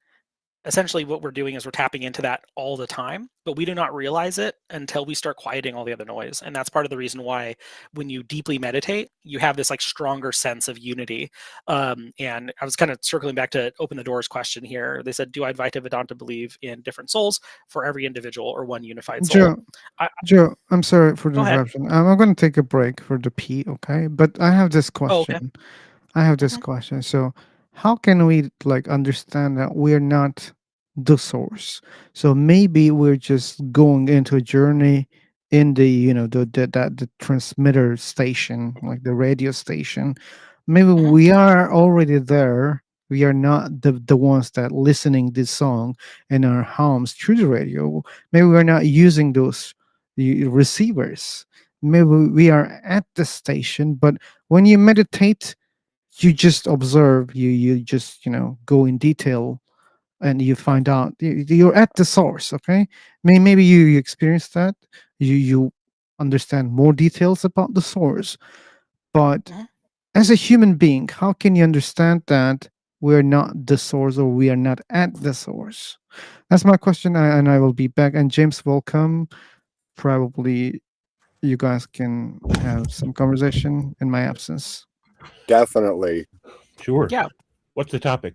essentially what we're doing is we're tapping into that all the time, but we do not realize it until we start quieting all the other noise. And that's part of the reason why when you deeply meditate, you have this like stronger sense of unity. And I was kind of circling back to open the doors question here. They said, do Advaita Vedanta believe in different souls for every individual or one unified soul? Joe, Joe, I'm sorry for the Go ahead. interruption. I'm going to take a break for the pee, okay? But I have this Oh, okay. question. I have this Mhm. question. So, how can we like understand that we're not the source? So maybe we're just going into a journey in the the transmitter station, like the radio station. Maybe Mhm. we are already there. We are not the ones that listening this song in our homes through the radio. Maybe we're not using those receivers. Maybe we are at the station, but when you meditate, you just observe, you just go in detail, and you find out you're at the source. Okay, maybe you experience that, you understand more details about the source. But Mhm. as a human being, how can you understand that we're not the source, or we are not at the source? That's my question, and I will be back. And James, welcome. Probably you guys can have some conversation in my absence. Definitely. Sure. Yeah. What's the topic?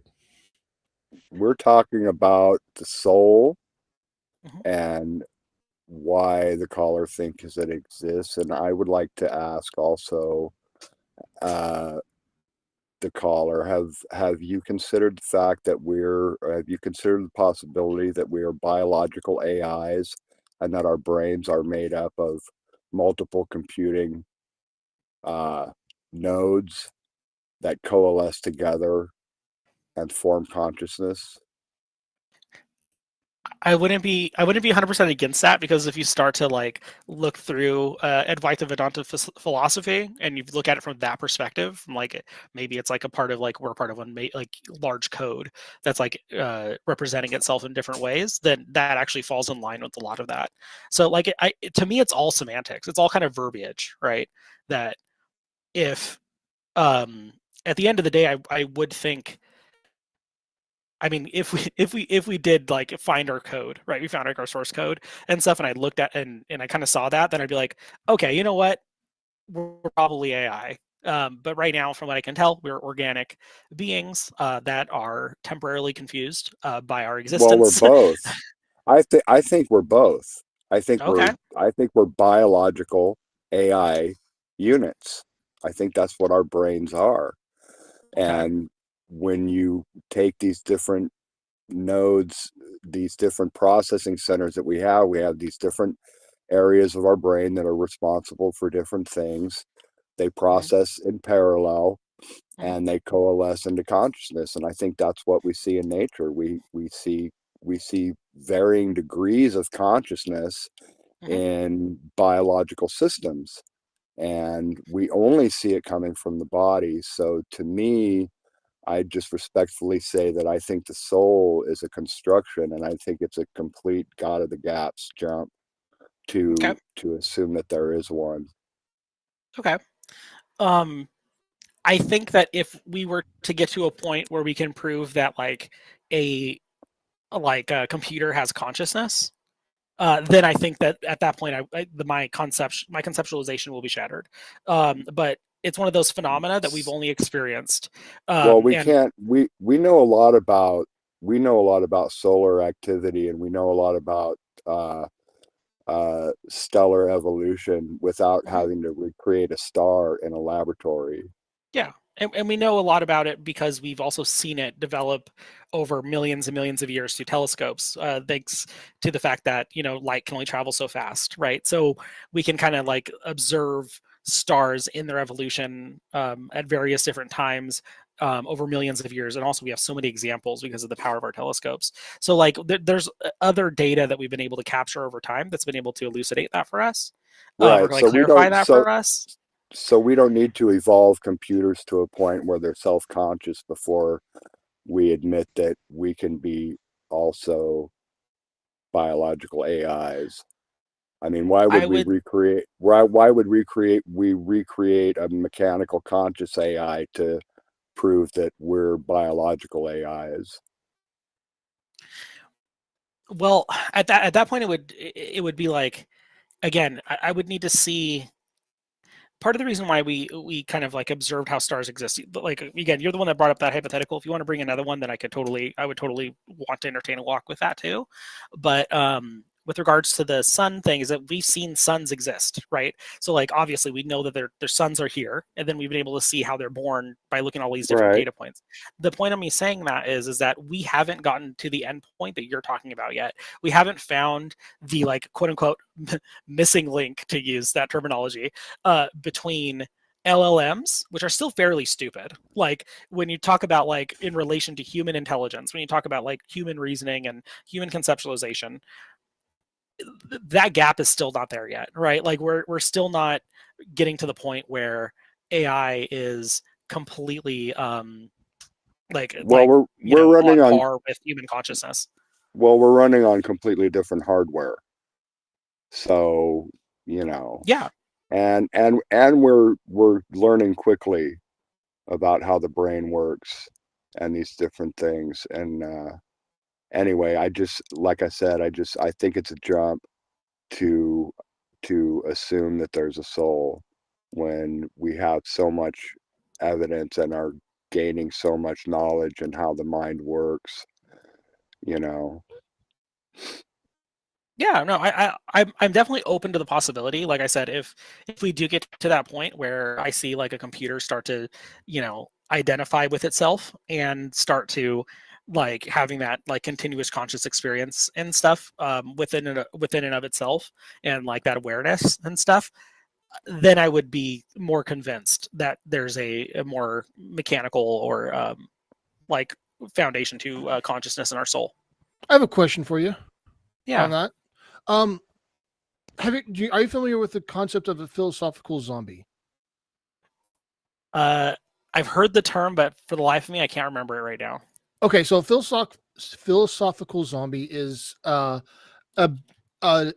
We're talking about the soul Mhm. and why the caller thinks it exists. And I would like to ask also uh, the caller, have you considered the fact that have you considered the possibility that we are biological AIs and that our brains are made up of multiple computing uh, nodes that coalesce together and form consciousness? I wouldn't be 100% against that, because if you start to like look through Advaita Vedanta philosophy and you look at it from that perspective, from like maybe it's like a part of like we're part of one like large code that's like representing itself in different ways, then that actually falls in line with a lot of that. So like to me, it's all semantics. It's all kind of verbiage, right? That if um, at the end of the day, I would think, I mean, if we did like find our code, right? We found like our source code and stuff, and I looked at and I kind of saw that, then I'd be like, okay, you know what? We're probably AI. But right now, from what I can tell, we're organic beings that are temporarily confused by our Well, we're existence. both. I think we're both. Okay. I think we're biological AI units. I think that's what our brains are. Okay. And when you take these different nodes, these different processing centers that we have these different areas of our brain that are responsible for different things. They Hmm. process in parallel Hmm. and they coalesce into consciousness. And I think that's what we see in nature. We see varying degrees of consciousness Hmm. in biological systems, and we only see it coming from the body. So to me, I just respectfully say that I think the soul is a construction, and I think it's a complete God of the gaps jump Okay. to assume that there is one. Okay. Um, I think that if we were to get to a point where we can prove that a a computer has consciousness, then I think that at that point, my conceptualization will be shattered. But it's one of those phenomena that we've only experienced, Well, we and can't. We know a lot about solar activity, and we know a lot about uh, stellar evolution without mhm, having to recreate a star in a laboratory. yeah, and we know a lot about it because we've also seen it develop over millions and millions of years through telescopes, thanks to the fact that light can only travel so fast, right? So we can kind of like observe stars in their evolution at various different times over millions of years, and also we have so many examples because of the power of our telescopes. So like there's other data that we've been able to capture over time that's been able to elucidate that for us, or Right. like So we clarify don't that so for us. so we don't need to evolve computers to a point where they're self-conscious before we admit that we can be also biological AIs. I mean, why I would we would recreate? Why would we recreate a mechanical conscious AI to prove that we're biological AIs? well at that point it would be like, again, I would need to see part of the reason why we kind of like observed how stars exist. But like, again, you're the one that brought up that hypothetical. If you want to bring another one, then I would totally want to entertain a walk with that too. But with regards to the sun thing, is that we've seen suns exist, right? So like obviously we know that their suns are here, and then we've been able to see how they're born by looking at all these different Right. data points. The point of me saying that is that we haven't gotten to the end point that you're talking about yet. We haven't found the like quote unquote missing link, to use that terminology, between LLMs, which are still fairly stupid. Like when you talk about like in relation to human intelligence, when you talk about like human reasoning and human conceptualization, that gap is still not there yet, right? Like we're still not getting to the point where AI is completely Well, we're running on on par with human consciousness. we're running on completely different hardware. So, you know, Yeah. and we're learning quickly about how the brain works and these different things. And anyway, I just, like I said, I think it's a jump to assume that there's a soul when we have so much evidence and are gaining so much knowledge and how the mind works, you know. Yeah, no, I'm definitely open to the possibility. Like I said, if we do get to that point where I see like a computer start to, identify with itself and start to like having that like continuous conscious experience and stuff, within and of itself, and like that awareness and stuff, then I would be more convinced that there's a more mechanical or like foundation to consciousness in our soul. I have a question for you on Yeah. that. Um, are you familiar with the concept of a philosophical zombie? I've heard the term, but for the life of me, I can't remember it right now. Okay, so a philosophical zombie is a, the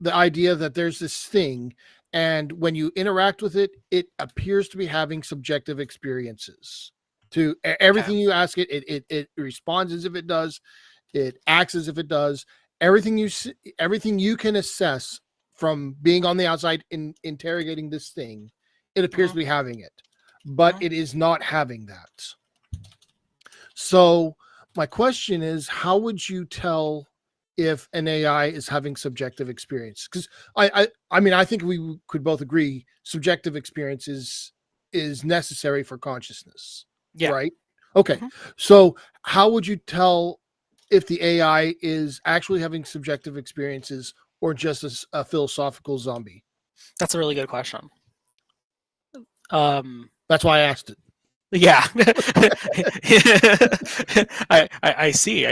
idea that there's this thing, and when you interact with it, it appears to be having subjective experiences. To everything you ask it, it responds as if it does. It acts as if it does. Everything you can assess from being on the outside in interrogating this thing, it appears to be having it, but it is not having that. So my question is, how would you tell if an AI is having subjective experience? Because I mean, I think we could both agree subjective experience is necessary for consciousness, Yeah. right? Okay. So how would you tell if the AI is actually having subjective experiences or just a philosophical zombie? That's a really good question. That's why I asked it. Yeah. I see.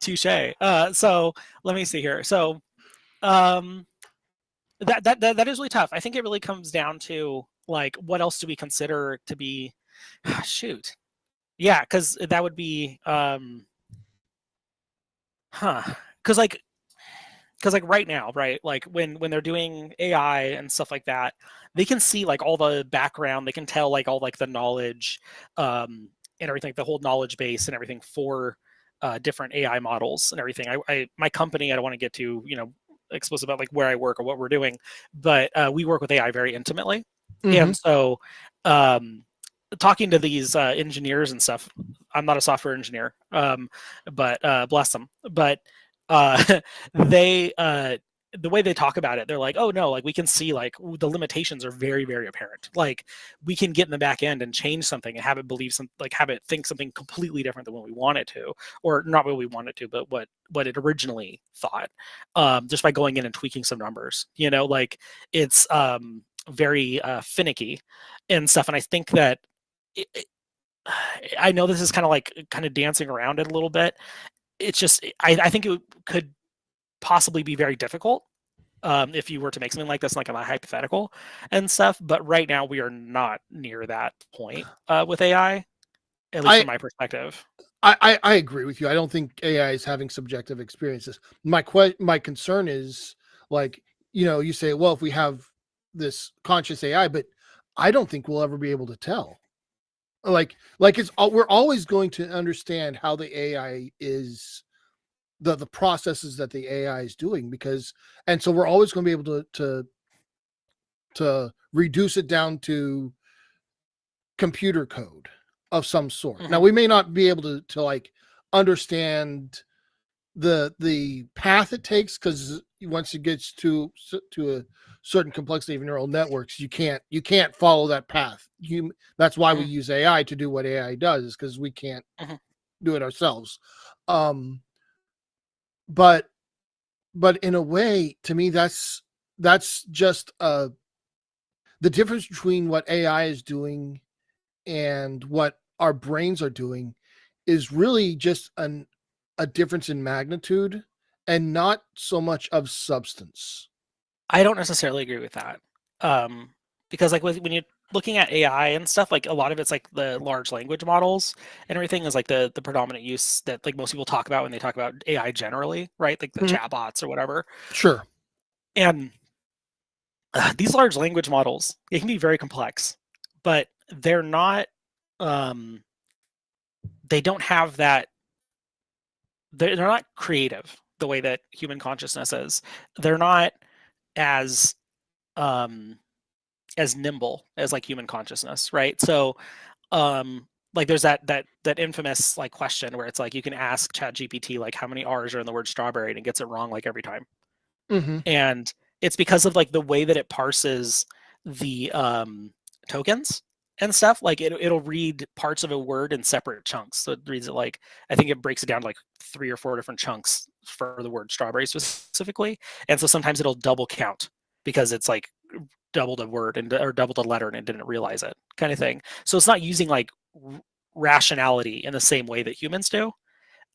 Touche. So let me see here. So um, that is really tough. I think it really comes down to like, what else do we consider to be shoot. Yeah, because that would be because like right now, right, like when they're doing AI and stuff like that, they can see like all the background, they can tell like all like the knowledge, and everything, the whole knowledge base and everything for different AI models and everything. I my company, I don't want to get too explicit about like where I work or what we're doing, but we work with AI very intimately. And so talking to these engineers and stuff, I'm not a software engineer, but bless them. But they the way they talk about it, they're like, oh no, like we can see like the limitations are very, very apparent. Like we can get in the back end and change something and have it believe some, like have it think something completely different than what we want it to, or not what we want it to, but what it originally thought, just by going in and tweaking some numbers. Like it's very finicky and stuff. And I think that I know this is kind of dancing around it a little bit. It's just I think it could possibly be very difficult if you were to make something like this, like a hypothetical and stuff. But right now we are not near that point with AI, at least from my perspective. I agree with you. I don't think AI is having subjective experiences. My concern is, like, you say, well, if we have this conscious AI, but I don't think we'll ever be able to tell. Like we're always going to understand how the AI is, the processes that the AI is doing, and so we're always going to be able to reduce it down to computer code of some sort. Mm-hmm. Now, we may not be able to like understand the path it takes, because once it gets to a certain complexity of neural networks, you can't follow that path. That's why we use AI to do what AI does, is because we can't do it ourselves. But in a way, to me, that's just the difference between what AI is doing and what our brains are doing is really just a difference in magnitude, and not so much of substance. I don't necessarily agree with that, because like when you're looking at AI and stuff, like a lot of it's like the large language models and everything is like the predominant use that like most people talk about when they talk about AI generally, right? Like the chatbots or whatever. Sure. And these large language models, they can be very complex, but they're not. They don't have that. They're not creative the way that human consciousness is. They're not as nimble as like human consciousness, right? So like there's that infamous like question where it's like you can ask ChatGPT like how many R's are in the word strawberry, and it gets it wrong like every time. And it's because of like the way that it parses the tokens and stuff. Like it'll read parts of a word in separate chunks. So it reads it like, I think it breaks it down to like 3 or 4 different chunks for the word strawberry specifically. And so sometimes it'll double count because it's like doubled a word or doubled a letter and it didn't realize it, kind of thing. So it's not using like rationality in the same way that humans do.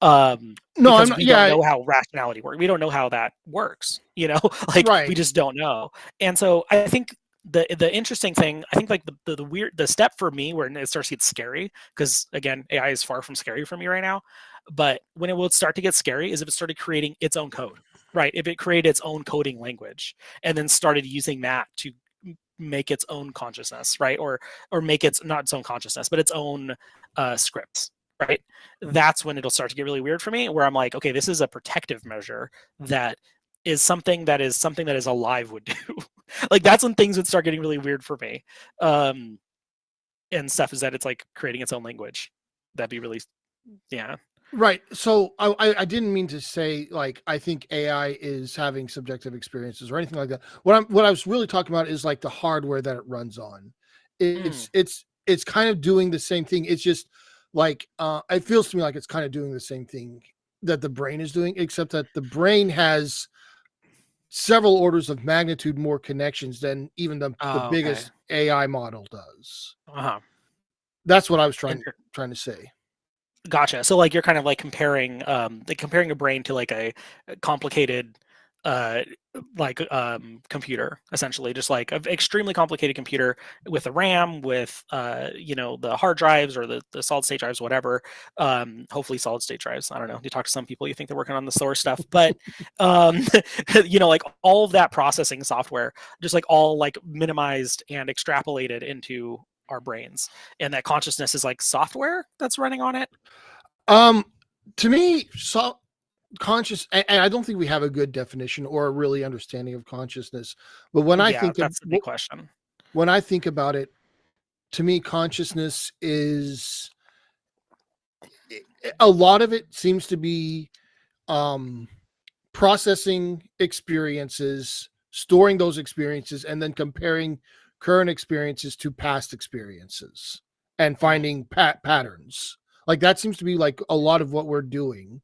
No, because we don't know how rationality works. We don't know how that works, like right. We just don't know. And so I think the interesting thing, I think like the step for me where it starts to get scary, because again, AI is far from scary for me right now, but when it will start to get scary is if it started creating its own code, right? If it created its own coding language and then started using that to make its own consciousness, right? Or make its, not its own consciousness, but its own scripts, right? That's when it'll start to get really weird for me, where I'm like, okay, this is a protective measure that is something that is alive would do. Like that's when things would start getting really weird for me. And stuff is that it's like creating its own language. That'd be really, yeah. Right. So I didn't mean to say like I think AI is having subjective experiences or anything like that. What I was really talking about is like the hardware that it runs on. It's kind of doing the same thing. It's just like it feels to me like it's kind of doing the same thing that the brain is doing, except that the brain has several orders of magnitude more connections than even the biggest AI model does. That's what I was trying to say. Gotcha. So like you're kind of like comparing a brain to like a complicated computer, essentially, just like an extremely complicated computer with a RAM, with the hard drives or the solid state drives, whatever. Hopefully solid state drives. I don't know. You talk to some people, you think they're working on the slower stuff, but like all of that processing software, just like all like minimized and extrapolated into our brains, and that consciousness is like software that's running on it. To me, conscious, and I don't think we have a good definition or a really understanding of consciousness. But when I think that's the big question. When I think about it, to me, consciousness is a lot of it seems to be processing experiences, storing those experiences, and then comparing current experiences to past experiences and finding patterns. Like that seems to be like a lot of what we're doing.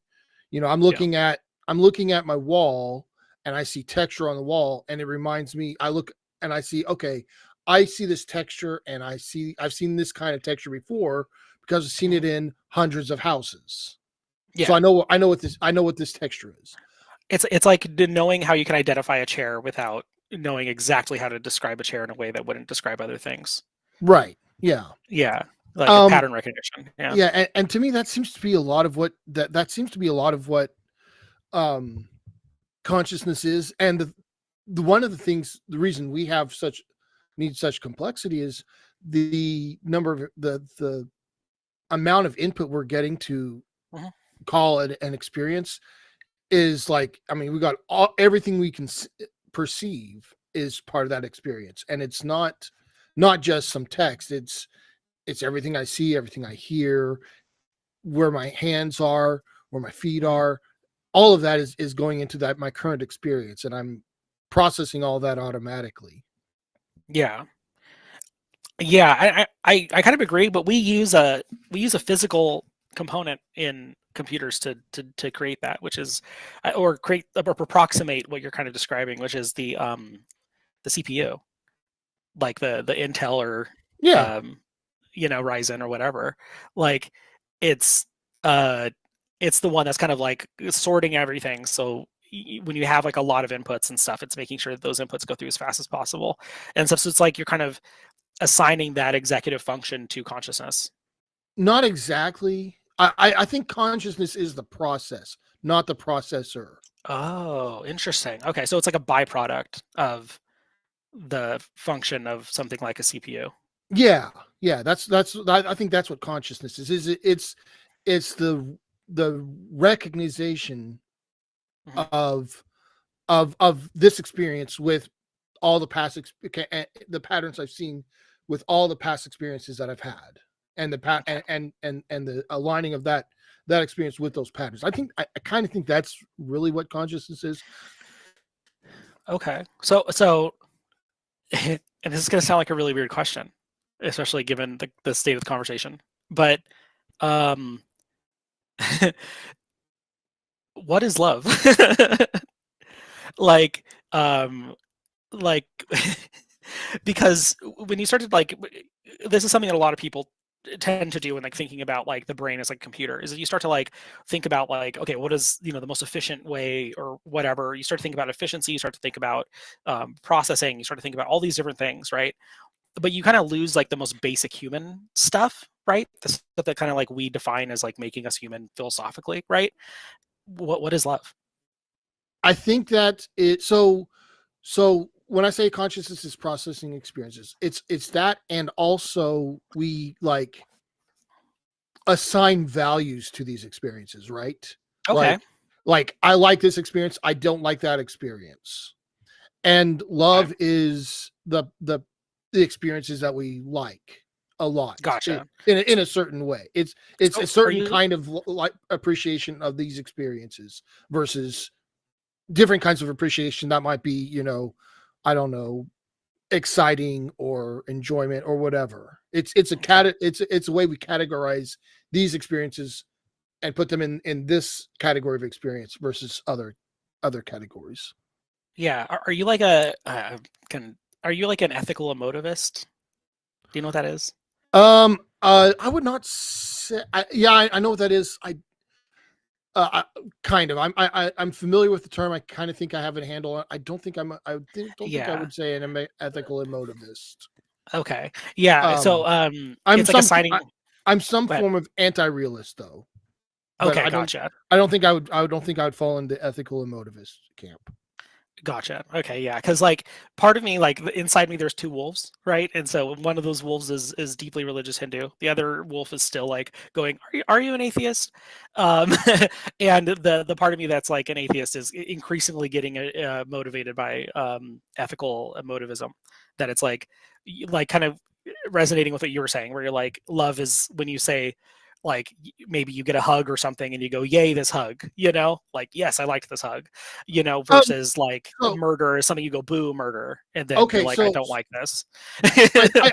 I'm looking at my wall and I see texture on the wall, and it reminds me, I look and I see, okay, I see this texture, and I've seen this kind of texture before because I've seen it in hundreds of houses. Yeah. So I know what this texture is. It's like knowing how you can identify a chair without knowing exactly how to describe a chair in a way that wouldn't describe other things. Right. Yeah. Yeah. Like a pattern recognition. Yeah. Yeah. And to me, that seems to be a lot of what that seems to be a lot of what consciousness is. And the one of the things, the reason we have need such complexity is the number of the amount of input we're getting to call it an experience is like, I mean, we got everything we can perceive is part of that experience, and it's not just some text. It's everything I see, everything I hear, where my hands are, where my feet are. All of that is going into that my current experience, and I'm processing all that automatically. Yeah. Yeah, I kind of agree, but we use a physical component in computers to create that, which is or approximate what you're kind of describing, which is the CPU, like the Intel or Ryzen or whatever. Like it's the one that's kind of like sorting everything. So when you have like a lot of inputs and stuff, it's making sure that those inputs go through as fast as possible and stuff. So it's like you're kind of assigning that executive function to consciousness. Not exactly. I think consciousness is the process, not the processor. Oh, interesting. Okay, so it's like a byproduct of the function of something like a CPU. Yeah. I think that's what consciousness is. It's the recognition of this experience with all the past the patterns I've seen with all the past experiences that I've had, and the aligning of that experience with those patterns. I kind of think that's really what consciousness is. Okay, so and this is going to sound like a really weird question, especially given the state of the conversation, but what is love? like because when you started, like, this is something that a lot of people tend to do when like thinking about like the brain as like a computer, is that you start to like think about like, okay, what is the most efficient way or whatever. You start to think about efficiency, you start to think about processing, you start to think about all these different things, right? But you kind of lose like the most basic human stuff, right? The stuff that kind of like we define as like making us human philosophically, right? What is love? I think that so when I say consciousness is processing experiences, it's that, and also we like assign values to these experiences, right? Okay. Like I like this experience, I don't like that experience. And love is the experiences that we like a lot. Gotcha. In a certain way. It's So a certain kind of like appreciation of these experiences versus different kinds of appreciation that might be, I don't know, exciting or enjoyment or whatever. It's a way we categorize these experiences and put them in this category of experience versus other categories. Yeah. Are you like are you like an ethical emotivist? Do you know what that is? I would not say. I know what that is. I kind of. I'm familiar with the term. I kind of think I have a handle on it. I don't think don't think I would say an ethical emotivist. Okay. Yeah. So I'm it's like assigning. I'm some form of anti-realist though. Okay, gotcha. I don't think I would fall into ethical emotivist camp. Gotcha. Okay, yeah, because like part of me, like inside me, there's two wolves, right? And so one of those wolves is deeply religious Hindu. The other wolf is still like going, "Are you an atheist?" And the part of me that's like an atheist is increasingly getting motivated by ethical emotivism. That it's like kind of resonating with what you were saying, where you're like, love is when you say, like, maybe you get a hug or something and you go, yay, this hug, like, yes, I like this hug, versus like murder is something you go, boo, murder, and then you're like, I don't like this.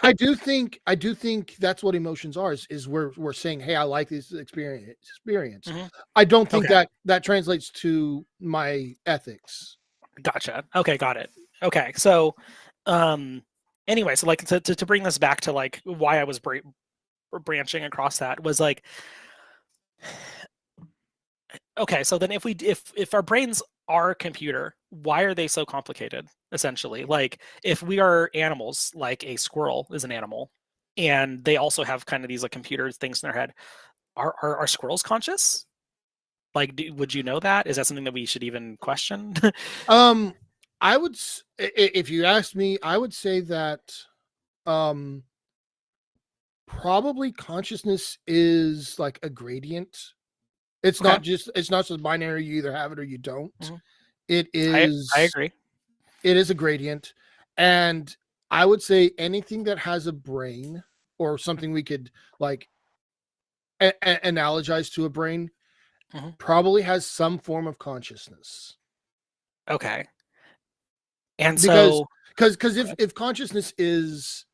I do think that's what emotions are, is we're saying, hey, I like this experience. Mm-hmm. I don't think that translates to my ethics. Gotcha. Okay, got it. Okay, so anyway, so like to bring this back to like why I was branching across that was like, okay, so then if our brains are a computer, why are they so complicated? Essentially, like if we are animals, like a squirrel is an animal, and they also have kind of these like computer things in their head. Are squirrels conscious? Like, would you know that? Is that something that we should even question? I would, if you asked me, I would say that um, probably consciousness is like a gradient. It's Okay. it's not just binary. You either have it or you don't. Mhm. It I is. agree. It is a gradient, and I would say anything that has a brain or something we could like analogize to a brain Mhm. probably has some form of consciousness. Okay. And Because so, if consciousness is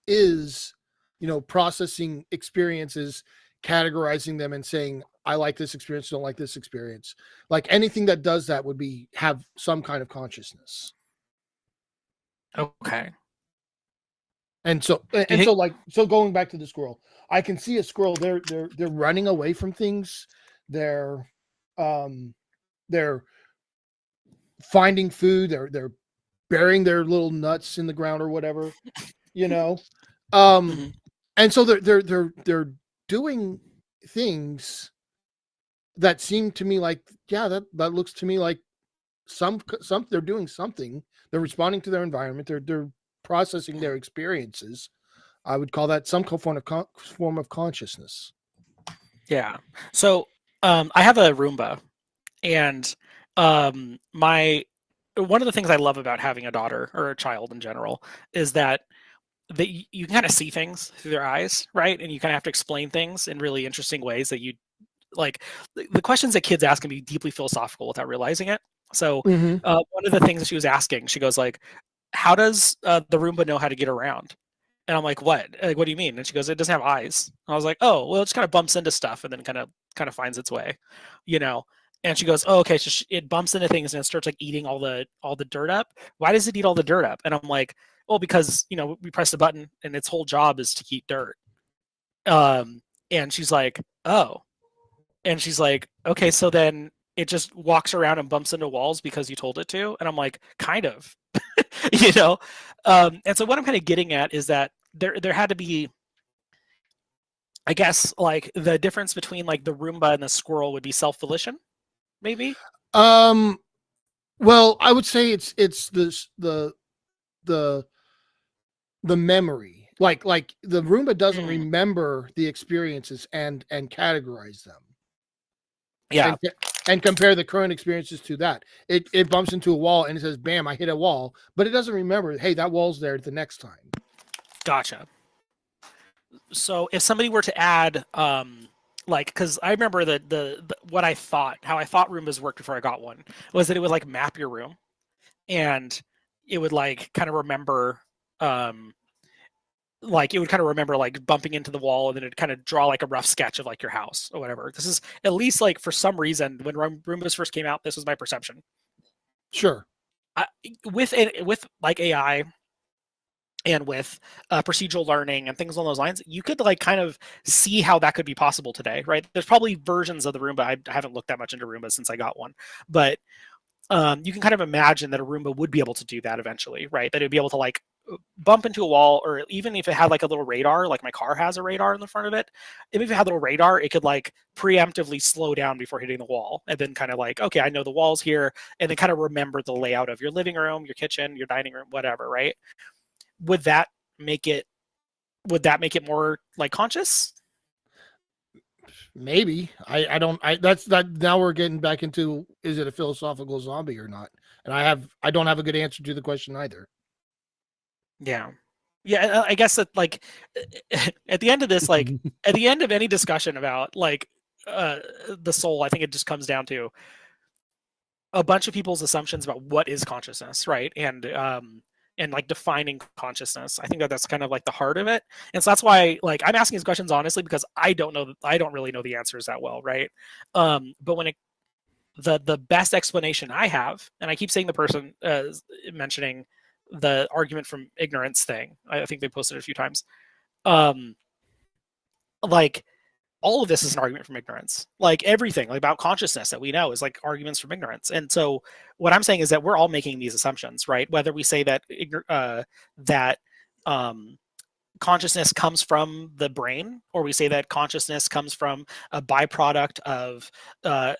processing experiences, categorizing them and saying I like this experience, don't like this experience, like anything that does that would have some kind of consciousness. okay. And so Do you think? going back to the squirrel, I can see a squirrel. They're running away from things. They're um they're finding food. They're burying their little nuts in the ground or whatever, you know. Um Mhm. and so they're doing things that seem to me like, yeah, that looks to me like some they're doing something. They're responding to their environment. They're processing their experiences. I would call that some form of consciousness. Yeah. So, I have a Roomba, and my one of the things I love about having a daughter or a child in general is that you can kind of see things through their eyes, right? And you kind of have to explain things in really interesting ways that you like. The questions that kids ask can be deeply philosophical without realizing it. So, Mm-hmm. one of the things that she was asking, she goes like, "How does the Roomba know how to get around?" And I'm like, "What? Like, what do you mean?" And she goes, "It doesn't have eyes." And I was like, "Oh, well, it just kind of bumps into stuff and then kind of finds its way, you know." And she goes, "Oh, okay." So it bumps into things and it starts like eating all the dirt up. Why does it eat all the dirt up? And I'm like, "Well, because we press the button and its whole job is to keep dirt." Um, and she's like, "Oh," and she's like, "Okay, so then it just walks around and bumps into walls because you told it to?" And I'm like, "Kind of." you know and so what I'm kind of getting at is that there had to be, I guess, like the difference between like the Roomba and the squirrel would be self-volition, maybe. Um, well, I would say it's the the memory. Like the Roomba doesn't Mm, remember the experiences and categorize them yeah, and and compare the current experiences to that. It bumps into a wall and it says, "Bam, I hit a wall," but it doesn't remember, hey, that wall's there the next time. gotcha. So if somebody were to add like, because I remember the what I thought, how I thought Roombas worked before I got one, was that it would like map your room, and it would like kind of remember um like it would kind of remember like bumping into the wall, and then it'd kind of draw like a rough sketch of like your house or whatever. This is at least like for some reason when Roombas first came out, this was my perception. Sure. I, with like AI and with procedural learning and things along those lines, you could like kind of see how that could be possible today, right? There's probably versions of the Roomba. I haven't looked that much into Roomba since I got one, but you can kind of imagine that a Roomba would be able to do that eventually, right? That it'd be able to like bump into a wall, or even if it had like a little radar, like my car has a radar in the front of it, if it had a little radar, it could like preemptively slow down before hitting the wall, and then kind of like, okay, I know the wall's here, and then kind of remember the layout of your living room, your kitchen, your dining room, whatever, right? Would that make it? Would that make it more like conscious? Maybe. I don't I that's that now we're getting back into, is it a philosophical zombie or not? And I don't have a good answer to the question either. Yeah. Yeah, I guess that like at the end of this, like at the end of any discussion about like uh the soul, I think it just comes down to a bunch of people's assumptions about what is consciousness, right? And like defining consciousness. I think that that's kind of like the heart of it. And so that's why like I'm asking these questions honestly, because I don't know, I don't really know the answers that well, right? But when it the best explanation I have, and I keep saying the person mentioning the argument from ignorance thing. I think they posted it a few times. Like all of this is an argument from ignorance. Like everything like about consciousness that we know is like arguments from ignorance. And so what I'm saying is that we're all making these assumptions, right? Whether we say that that consciousness comes from the brain, or we say that consciousness comes from a byproduct of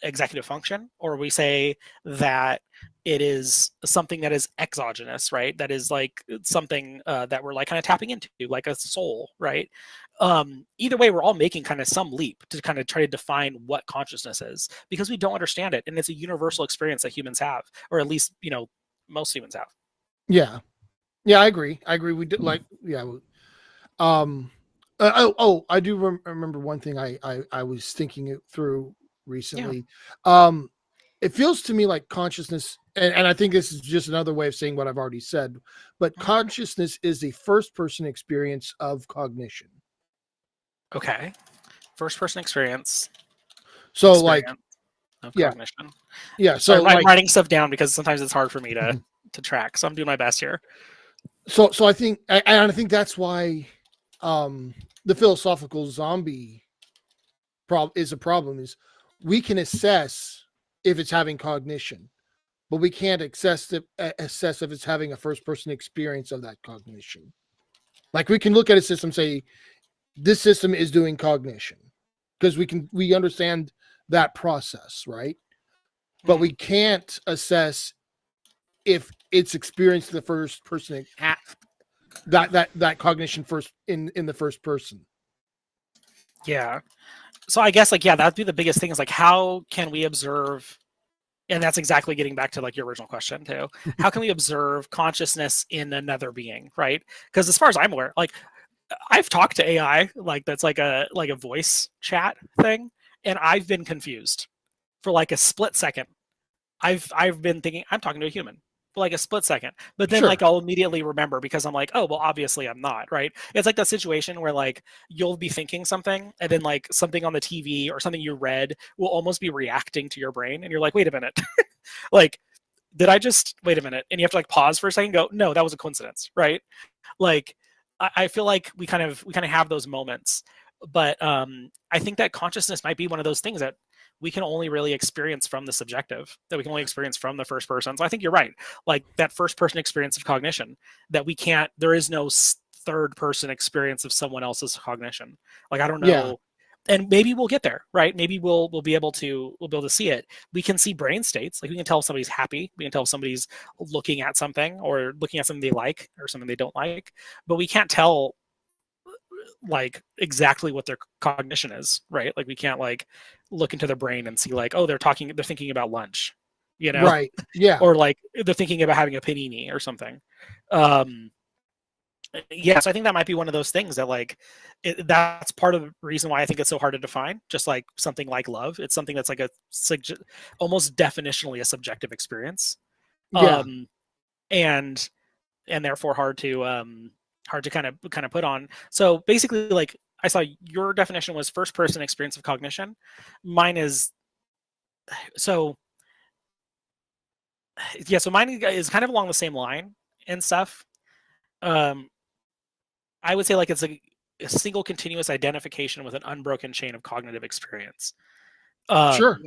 executive function, or we say that it is something that is exogenous, right? That is like something that we're like kind of tapping into, like a soul, right? Either way, we're all making kind of some leap to kind of try to define what consciousness is, because we don't understand it, and it's a universal experience that humans have, or at least most humans have. Yeah, I agree. We did like I do remember one thing I was thinking it through recently. It feels to me like consciousness, and I think this is just another way of saying what I've already said, but consciousness is the first person experience of cognition. Okay. First person experience. So experience of cognition. So I'm writing stuff down because sometimes it's hard for me to track. So I'm doing my best here. So I think, and I think that's why the philosophical zombie is a problem. Is we can assess if it's having cognition, but we can't assess if it's having a first person experience of that cognition. Like we can look at a system, say this system is doing cognition, because we understand that process, right? But we can't assess if it's experienced the first person that cognition first in the first person. Yeah. So I guess that'd be the biggest thing, is like, how can we observe, and that's exactly getting back to like your original question too. How can we observe consciousness in another being, right? Because as far as I'm aware, like I've talked to AI, like that's like a voice chat thing, and I've been confused for like a split second. I've been thinking I'm talking to a human for like a split second, but then like I'll immediately remember, because I'm like, oh well, obviously I'm not, right? It's like that situation where like you'll be thinking something, and then like something on the TV or something you read will almost be reacting to your brain, and you're like, wait a minute, like did I just wait a minute? And you have to like pause for a second, and go, no, that was a coincidence, right? Like I feel like we kind of have those moments, but I think that consciousness might be one of those things that we can only really experience from the subjective, that we can only experience from the first person. So I think you're right. Like that first person experience of cognition, that we can't, there is no third person experience of someone else's cognition. Like, I don't know. Yeah. And maybe we'll get there, right? Maybe we'll be able to see it. We can see brain states. Like we can tell if somebody's happy. We can tell if somebody's looking at something, or looking at something they like or something they don't like, but we can't tell like exactly what their cognition is, right? Like we can't like look into their brain and see like, oh, they're thinking about lunch, right? Yeah. Or like they're thinking about having a panini or something. Yeah, so I think that might be one of those things that like that's part of the reason why I think it's so hard to define. Just like something like love, it's something that's like almost definitionally a subjective experience. And therefore hard to kind of put on. So basically, like I saw your definition was first person experience of cognition. Mine is so mine is kind of along the same line and stuff. I would say like it's a single continuous identification with an unbroken chain of cognitive experience. Sure.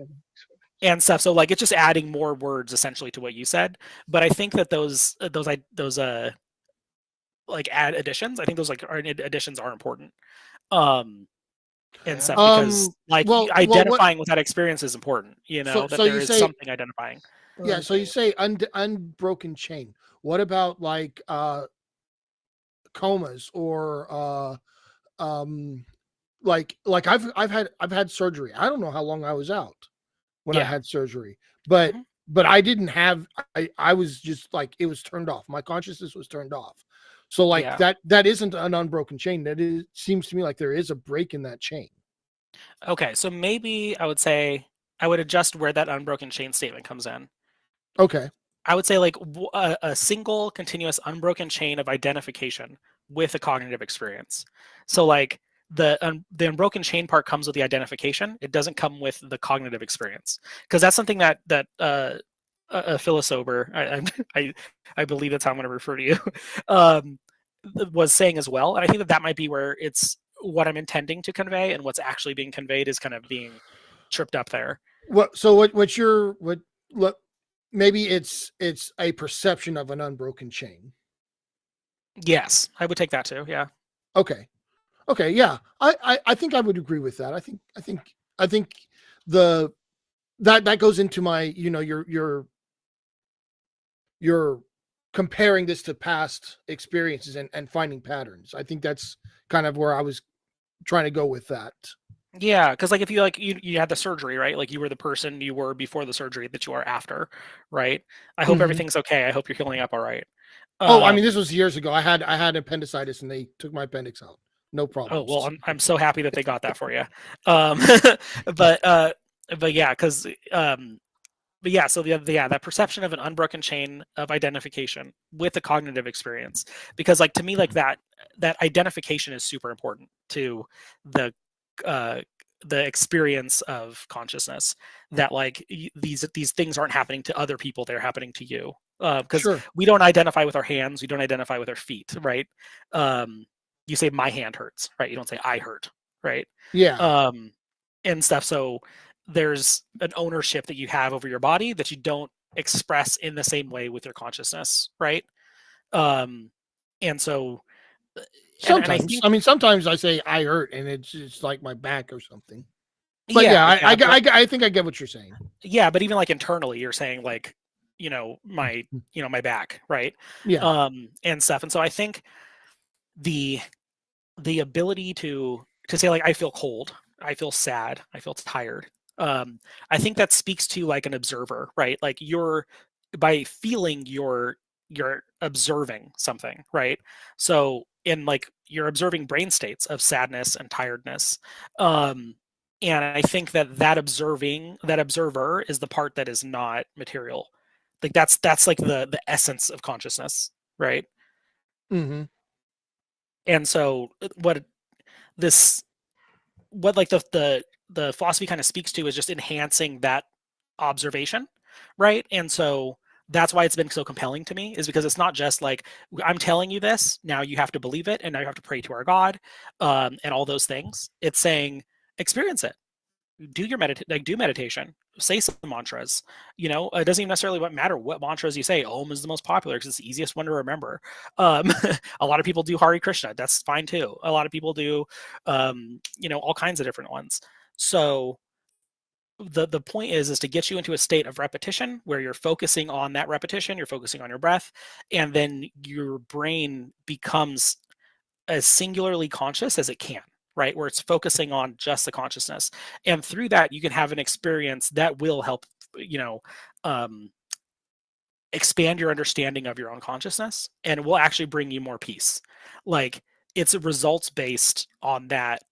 And stuff. So like it's just adding more words essentially to what you said. But I think that those like add additions. I think those like additions are important. And stuff, because like identifying with that experience is important, that there is something identifying. Yeah. So you say unbroken chain. What about like comas or like I've had surgery. I don't know how long I was out when I had surgery, but I didn't have, I was just like, it was turned off. My consciousness was turned off. So like that isn't an unbroken chain. That seems to me like there is a break in that chain. Okay. So maybe I would say I would adjust where that unbroken chain statement comes in. Okay. I would say like a single continuous unbroken chain of identification with a cognitive experience. So like the unbroken chain part comes with the identification. It doesn't come with the cognitive experience, because that's something that a philosopher, I believe that's how I'm going to refer to you, um, was saying as well. And I think that that might be where it's what I'm intending to convey and what's actually being conveyed is kind of being tripped up there. What's your what maybe it's a perception of an unbroken chain. Yes, I would take that too. Yeah. Okay. Okay, yeah. I think I would agree with that. I think the that goes into my, you know, you're comparing this to past experiences and finding patterns. I think that's kind of where I was trying to go with that. Yeah, because like if you like you had the surgery, right? Like you were the person you were before the surgery that you are after, right? I hope Mhm. everything's okay. I hope you're healing up all right. Oh, I mean, this Um, was years ago. I had appendicitis and they took my appendix out. No oh problems. well, I'm so happy that they got that for you. Um, but uh, but yeah, because but yeah, so yeah, that perception of an unbroken chain of identification with the cognitive experience, because like to me, like that identification is super important to the uh, the experience of consciousness. That like these things aren't happening to other people; they're happening to you. Because Sure. we don't identify with our hands, we don't identify with our feet, right? You say my hand hurts, right? You don't say I hurt, right? Yeah. Um, and stuff. So there's an ownership that you have over your body that you don't express in the same way with your consciousness, right? Um, and so, and I Sometimes. think, I mean, sometimes I say I hurt and it's like my back or something. But yeah, yeah, yeah, but I think I get what you're saying. yeah, but even like internally, you're saying like, my, my back, right? Yeah. And stuff. And so I think the ability to say like I feel cold, I feel sad, I feel tired. I think that speaks to like an observer, right? Like you're by feeling you're observing something, right? So in like you're observing brain states of sadness and tiredness. Um, and I think that that observer is the part that is not material. Like that's like the essence of consciousness, right? Mm-hmm. And so this what like the philosophy kind of speaks to is just enhancing that observation, right? And so that's why it's been so compelling to me, is because it's not just like I'm telling you this, now you have to believe it, and now you have to pray to our God, and all those things. It's saying experience it, do meditation, say some mantras. It doesn't even necessarily matter what mantras you say. Om is the most popular because it's the easiest one to remember. A lot of people do Hare Krishna, that's fine too. A lot of people do all kinds of different ones. So the point is to get you into a state of repetition where you're focusing on that repetition, you're focusing on your breath, and then your brain becomes as singularly conscious as it can, right? Where it's focusing on just the consciousness. And through that, you can have an experience that will help, um, expand your understanding of your own consciousness, and it will actually bring you more peace. Like it's results based on that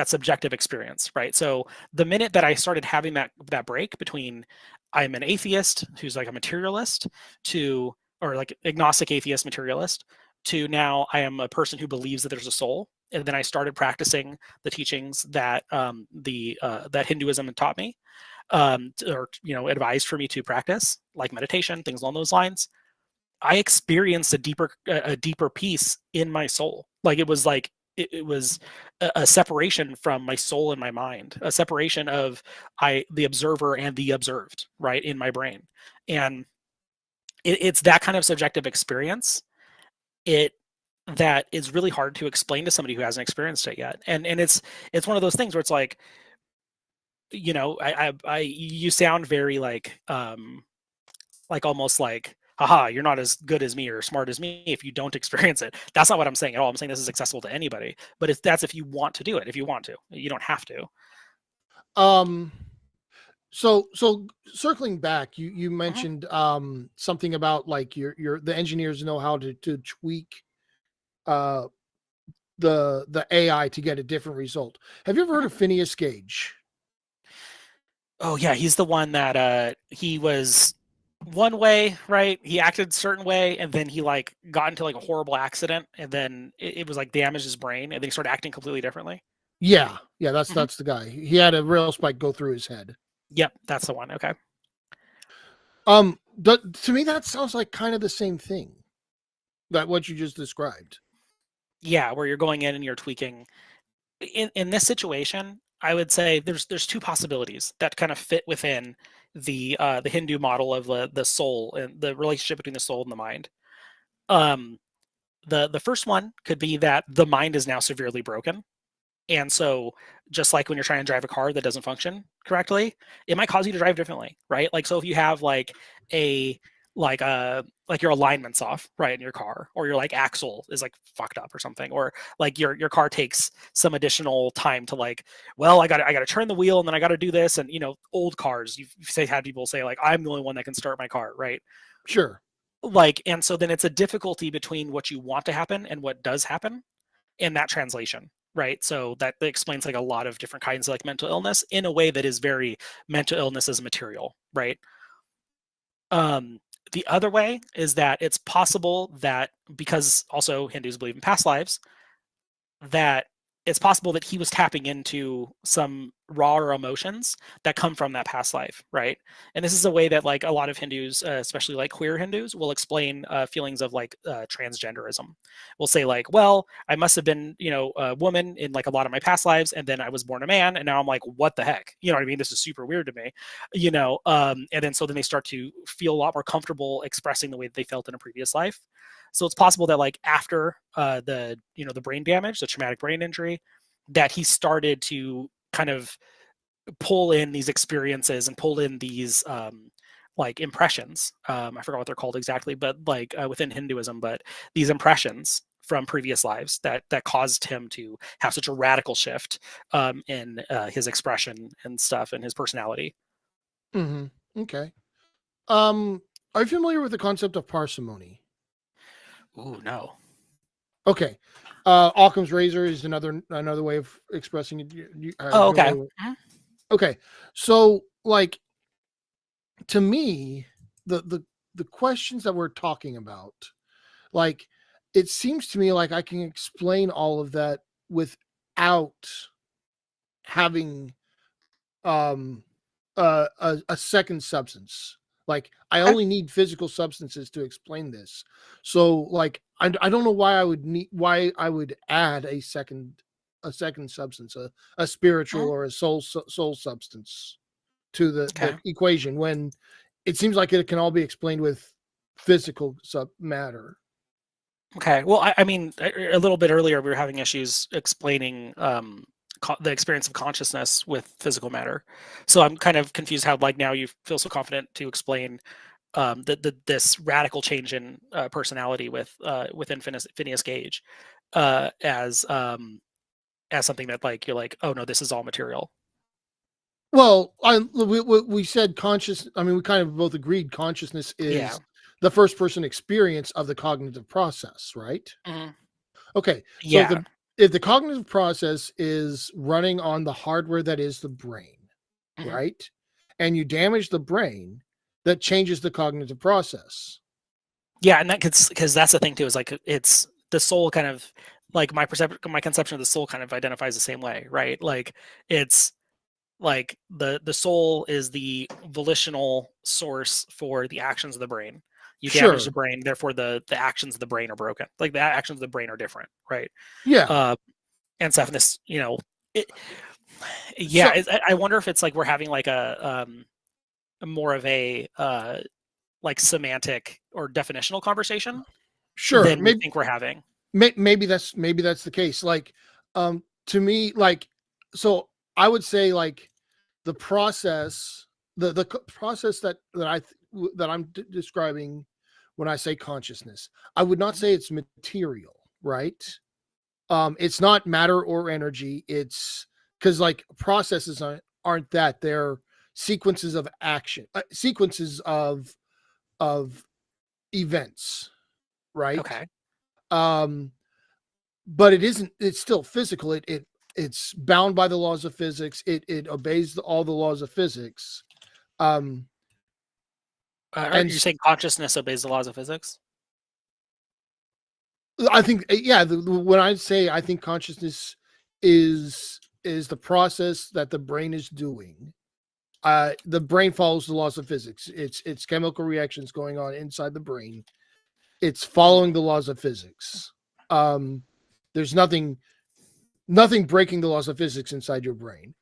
subjective experience, right? So the minute that I started having that break between I'm an atheist who's like a materialist to, or like agnostic atheist materialist, to now I am a person who believes that there's a soul, and then I started practicing the teachings that that Hinduism had taught me, or advised for me to practice, like meditation, things along those lines. I experienced a deeper peace in my soul. Like it was like it was a separation from my soul and my mind, a separation of the observer and the observed, right, in my brain. And it's that kind of subjective experience it that is really hard to explain to somebody who hasn't experienced it yet. And it's one of those things where it's like, you sound very like almost like, haha, you're not as good as me or smart as me if you don't experience it. That's not what I'm saying at all. I'm saying this is accessible to anybody, but that's if you want to do it. If you want to, you don't have to. Um so circling back, you Mhm. mentioned something about like the engineers know how to tweak uh the AI to get a different result. Have you ever heard Mhm. of Phineas Gage? Oh yeah, he's the one that he was one way, right? He acted a certain way, and then he like got into like a horrible accident, and then it was like damaged his brain, and then he started acting completely differently. Yeah, yeah, Mhm. that's the guy. He had a rail spike go through his head. Yep, that's the one. Okay. To me, that sounds like kind of the same thing that what you just described. Yeah, where you're going in and you're tweaking. In this situation, I would say there's two possibilities that kind of fit within the Hindu model of the soul and the relationship between the soul and the mind. Um, the first one could be that the mind is now severely broken, and so just like when you're trying to drive a car that doesn't function correctly, it might cause you to drive differently, right? Like so if you have a like your alignment's off, right, in your car, or your like axle is like fucked up or something, or like your car takes some additional time to like, well, I got to turn the wheel and then I got to do this, and old cars, you've had people say like I'm the only one that can start my car, right? Sure. Like, and so then it's a difficulty between what you want to happen and what does happen in that translation, right? So that explains like a lot of different kinds of like mental illness in a way that is very mental illness as material, right? The other way is that it's possible that, because also Hindus believe in past lives, that it's possible that he was tapping into some rawer emotions that come from that past life, right? And this is a way that like a lot of Hindus, especially like queer Hindus, will explain feelings of like transgenderism. We'll say like, well, I must have been a woman in like a lot of my past lives, and then I was born a man, and now I'm like, what the heck, you know what I mean? This is super weird to me, and then they start to feel a lot more comfortable expressing the way that they felt in a previous life. So it's possible that like after the brain damage, the traumatic brain injury, that he started to kind of pull in these experiences and pull in these like impressions. I forgot what they're called exactly, but like within Hinduism, but these impressions from previous lives that caused him to have such a radical shift in his expression and stuff and his personality. Mm-hmm. Okay. Are you familiar with the concept of parsimony? Ooh, no. Okay. Occam's razor is another way of expressing it. Oh, okay. Okay. So, like, to me, the questions that we're talking about, like, it seems to me like I can explain all of that without having a second substance. Like, I Okay. only need physical substances to explain this. So like I don't know why I would add a second substance, a spiritual Mhm. or a soul substance to the Okay. equation, when it seems like it can all be explained with physical matter. Okay. Well, I mean, a little bit earlier, we were having issues explaining the experience of consciousness with physical matter. So I'm kind of confused how, like, now you feel so confident to explain this radical change in personality within Phineas Gage as something that, like, you're like, oh no, this is all material. Well, we said conscious. I mean, we kind of both agreed consciousness Yeah. is the first person experience of the cognitive process, right? Mhm. Okay, so Yeah. if the cognitive process is running on the hardware that is the brain, Mhm. right? And you damage the brain, that changes the cognitive process. Yeah, and that because that's the thing too, is like it's the soul kind of like my conception of the soul kind of identifies the same way, right? Like it's like the soul is the volitional source for the actions of the brain. You damage the Sure. brain, therefore the actions of the brain are broken. Like the actions of the brain are different, right? Yeah. Uh, and stuff. And this, it, yeah. So I wonder if it's like we're having like a more of a like semantic or definitional conversation sure, than we think we're having. maybe that's the case. Like, to me, like, so I would say like the process, the process that I'm describing when I say consciousness, I would not Mhm. say it's material, right? It's not matter or energy. It's because like processes aren't that, they're sequences of action, sequences of events, right? Okay. Um, but it isn't. It's still physical. It's bound by the laws of physics. It obeys all the laws of physics. Um, Are and you saying consciousness obeys the laws of physics? I think, yeah, when I say I think consciousness is the process that the brain is doing, the brain follows the laws of physics. It's chemical reactions going on inside the brain. It's following the laws of physics. There's nothing breaking the laws of physics inside your brain.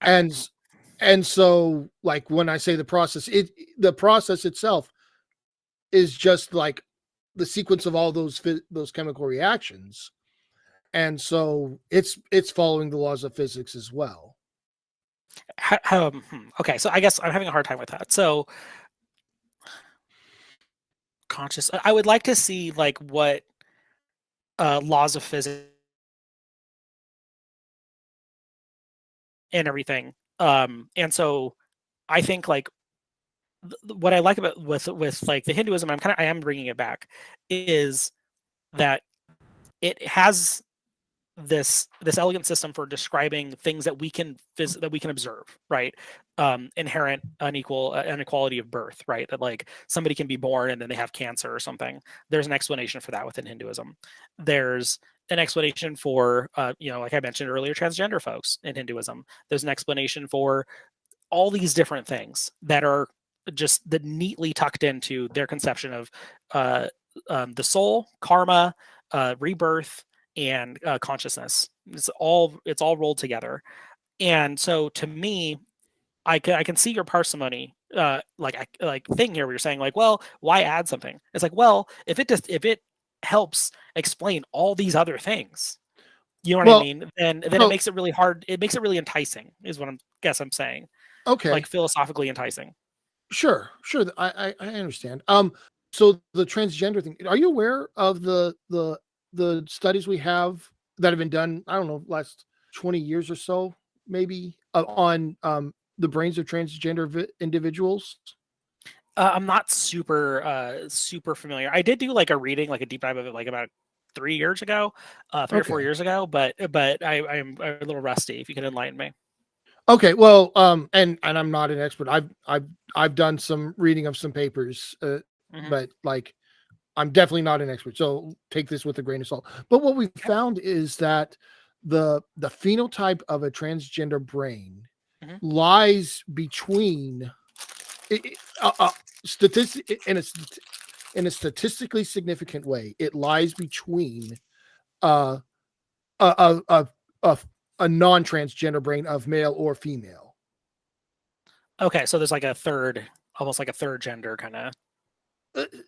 And so, like, when I say the process itself is just like the sequence of all those chemical reactions, and so it's following the laws of physics as well. Okay, so I guess I'm having a hard time with that. So conscious, I would like to see like what laws of physics and everything. And so I think like what I like about with like the Hinduism, I am bringing it back, is that it has this elegant system for describing things that we can observe, right? Inherent inequality of birth, right? That like somebody can be born and then they have cancer or something. There's an explanation for that within Hinduism. There's an explanation for like I mentioned earlier, transgender folks in Hinduism. There's an explanation for all these different things that are just neatly tucked into their conception of the soul, karma, rebirth, and consciousness. It's all rolled together. And so to me, I can see your parsimony thing here where you're saying like, well, why add something? It's like, well, if it helps explain all these other things, you know what I mean? Then it makes it really hard. It makes it really enticing, is what I'm saying. Okay. Like philosophically enticing. Sure. I understand. So the transgender thing, are you aware of the studies we have that have been done, I don't know, last 20 years or so, maybe, on the brains of transgender individuals? I'm not super familiar. I did do like a reading, like a deep dive of it, like about 3 years ago, 3 or 4 years ago. But I'm a little rusty. If you can enlighten me. Okay, well, and I'm not an expert. I've done some reading of some papers, but like, I'm definitely not an expert. So take this with a grain of salt. But what we found is that the phenotype of a transgender brain lies between statistic in a statistically significant way. It lies between a non-transgender brain of male or female. Okay, so there's like almost like a third gender kind of.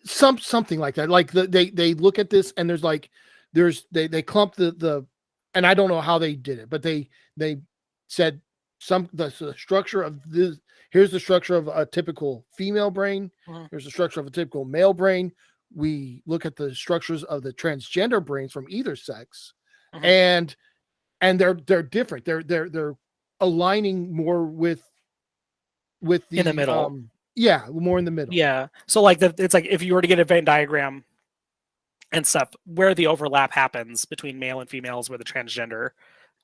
Something like that. Like they look at this and they clump the and I don't know how they did it, but they said the structure of this. Here's the structure of a typical female brain. Here's the structure of a typical male brain. We look at the structures of the transgender brains from either sex, and they're different. They're aligning more with the in the middle. Yeah, more in the middle. Yeah. So like it's like if you were to get a Venn diagram and stuff, where the overlap happens between male and females, where the transgender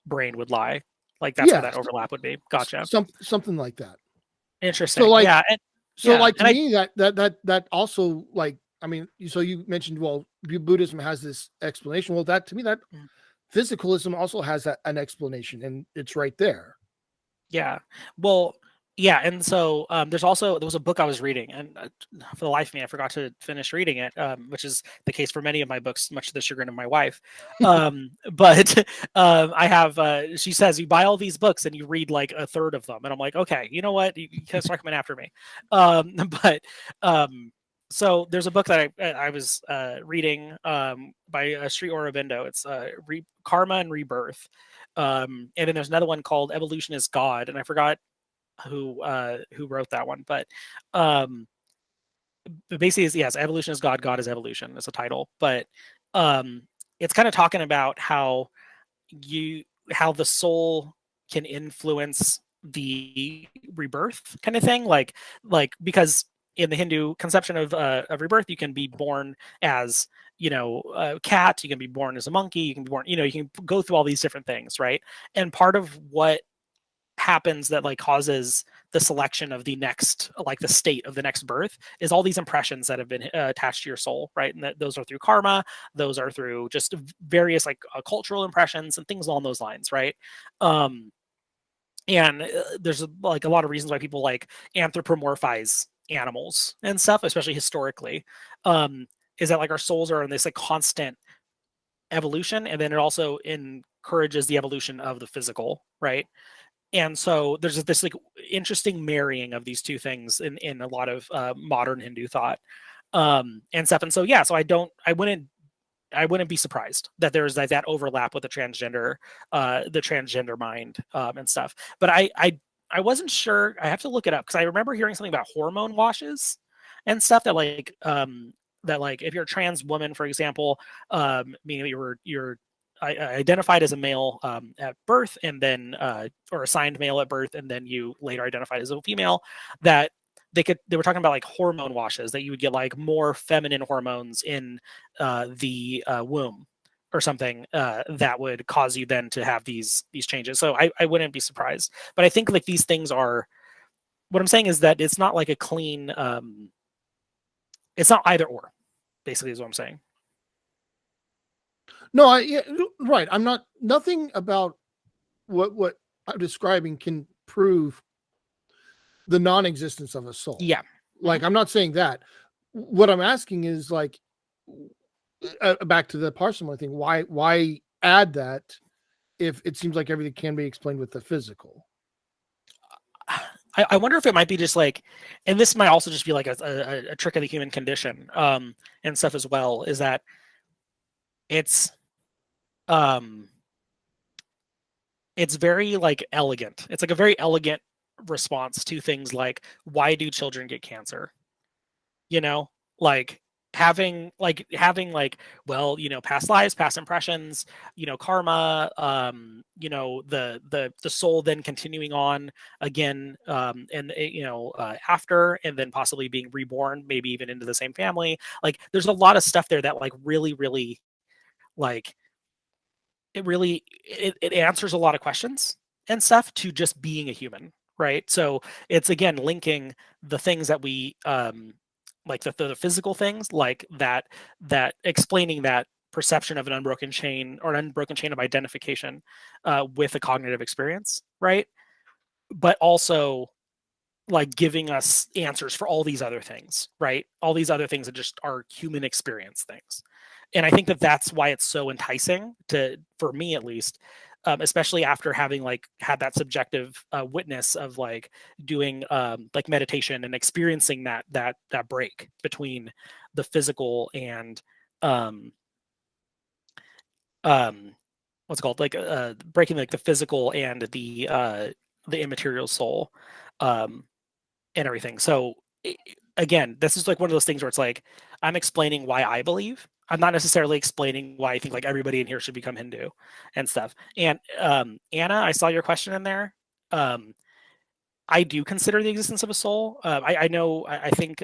brain would lie. Like that's where that overlap would be. Gotcha. Something like that. Interesting. So like, yeah. To me, that also, like, I mean, so you mentioned, well, Buddhism has this explanation. Well, that to me, that physicalism also has an explanation, and it's right there. Yeah. Well, yeah, and so there was a book I was reading, and for the life of me, I forgot to finish reading it, which is the case for many of my books, much to the chagrin of my wife. But I have. She says you buy all these books and you read like a third of them, and I'm like, okay, you know what? You can start coming after me. So there's a book that I was reading by Sri Aurobindo. It's Karma and Rebirth, and then there's another one called Evolution is God, and I forgot who wrote that one, but basically yes, evolution is God, God is evolution is a title, but it's kind of talking about how the soul can influence the rebirth kind of thing, like because in the Hindu conception of rebirth, you can be born as a cat, you can be born as a monkey, you can be born, you can go through all these different things, right? And part of what happens that like causes the selection of the next, like the state of the next birth, is all these impressions that have been attached to your soul, right? And those are through karma, those are through just various like cultural impressions and things along those lines, right? and there's like a lot of reasons why people like anthropomorphize animals and stuff, especially historically. Is that like our souls are in this like constant evolution, and then it also encourages the evolution of the physical, right? And so there's this like interesting marrying of these two things in a lot of modern Hindu thought, and stuff. And so yeah, so I wouldn't be surprised that there's like that overlap with the transgender mind, and stuff. But I wasn't sure. I have to look it up because I remember hearing something about hormone washes and stuff that like if you're a trans woman, for example, meaning you're identified as a male at birth, and then or assigned male at birth, and then you later identified as a female, that they were talking about like hormone washes, that you would get like more feminine hormones in the womb or something, that would cause you then to have these changes. So I wouldn't be surprised. But I think like these things are, what I'm saying is that it's not like a clean, it's not either or, basically is what I'm saying. No, yeah, right. I'm not. Nothing about what I'm describing can prove the non-existence of a soul. Yeah. Like, I'm not saying that. What I'm asking is like, back to the parsimony thing. Why add that if it seems like everything can be explained with the physical? I wonder if it might be just like, and this might also just be like a trick of the human condition, and stuff as well, is that it's very like elegant. It's like a very elegant response to things like, why do children get cancer? You know, like having well, you know, past lives, past impressions, you know, karma, you know, the soul then continuing on again, and you know, after, and then possibly being reborn, maybe even into the same family. Like there's a lot of stuff there that like really like it answers a lot of questions and stuff to just being a human, right? So it's again linking the things that we like the physical things, like that explaining that perception of an unbroken chain, or an unbroken chain of identification, with a cognitive experience, right? But also like giving us answers for all these other things, right? All these other things that just are human experience things. And I think that that's why it's so enticing for me at least, especially after having like had that subjective witness of like doing like meditation and experiencing that break between the physical and um, what's it called, like breaking like the physical and the immaterial soul, um, and everything. So again, this is like one of those things where it's like I'm explaining why I believe. I'm not necessarily explaining why I think like everybody in here should become Hindu and stuff. And Anna, I saw your question in there. I do consider the existence of a soul. I know. I think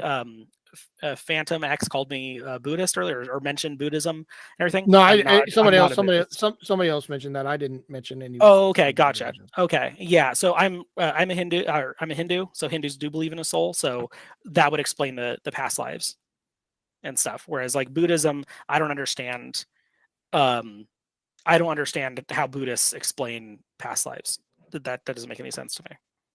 Phantom X called me Buddhist earlier, or mentioned Buddhism and everything. No, I'm not a Buddhist. somebody else mentioned that. I didn't mention any. Oh, okay, gotcha. Okay, yeah. So I'm a Hindu. I'm a Hindu. So Hindus do believe in a soul. So that would explain the past lives and stuff. Whereas like Buddhism, I don't understand. I don't understand how Buddhists explain past lives. That doesn't make any sense to me.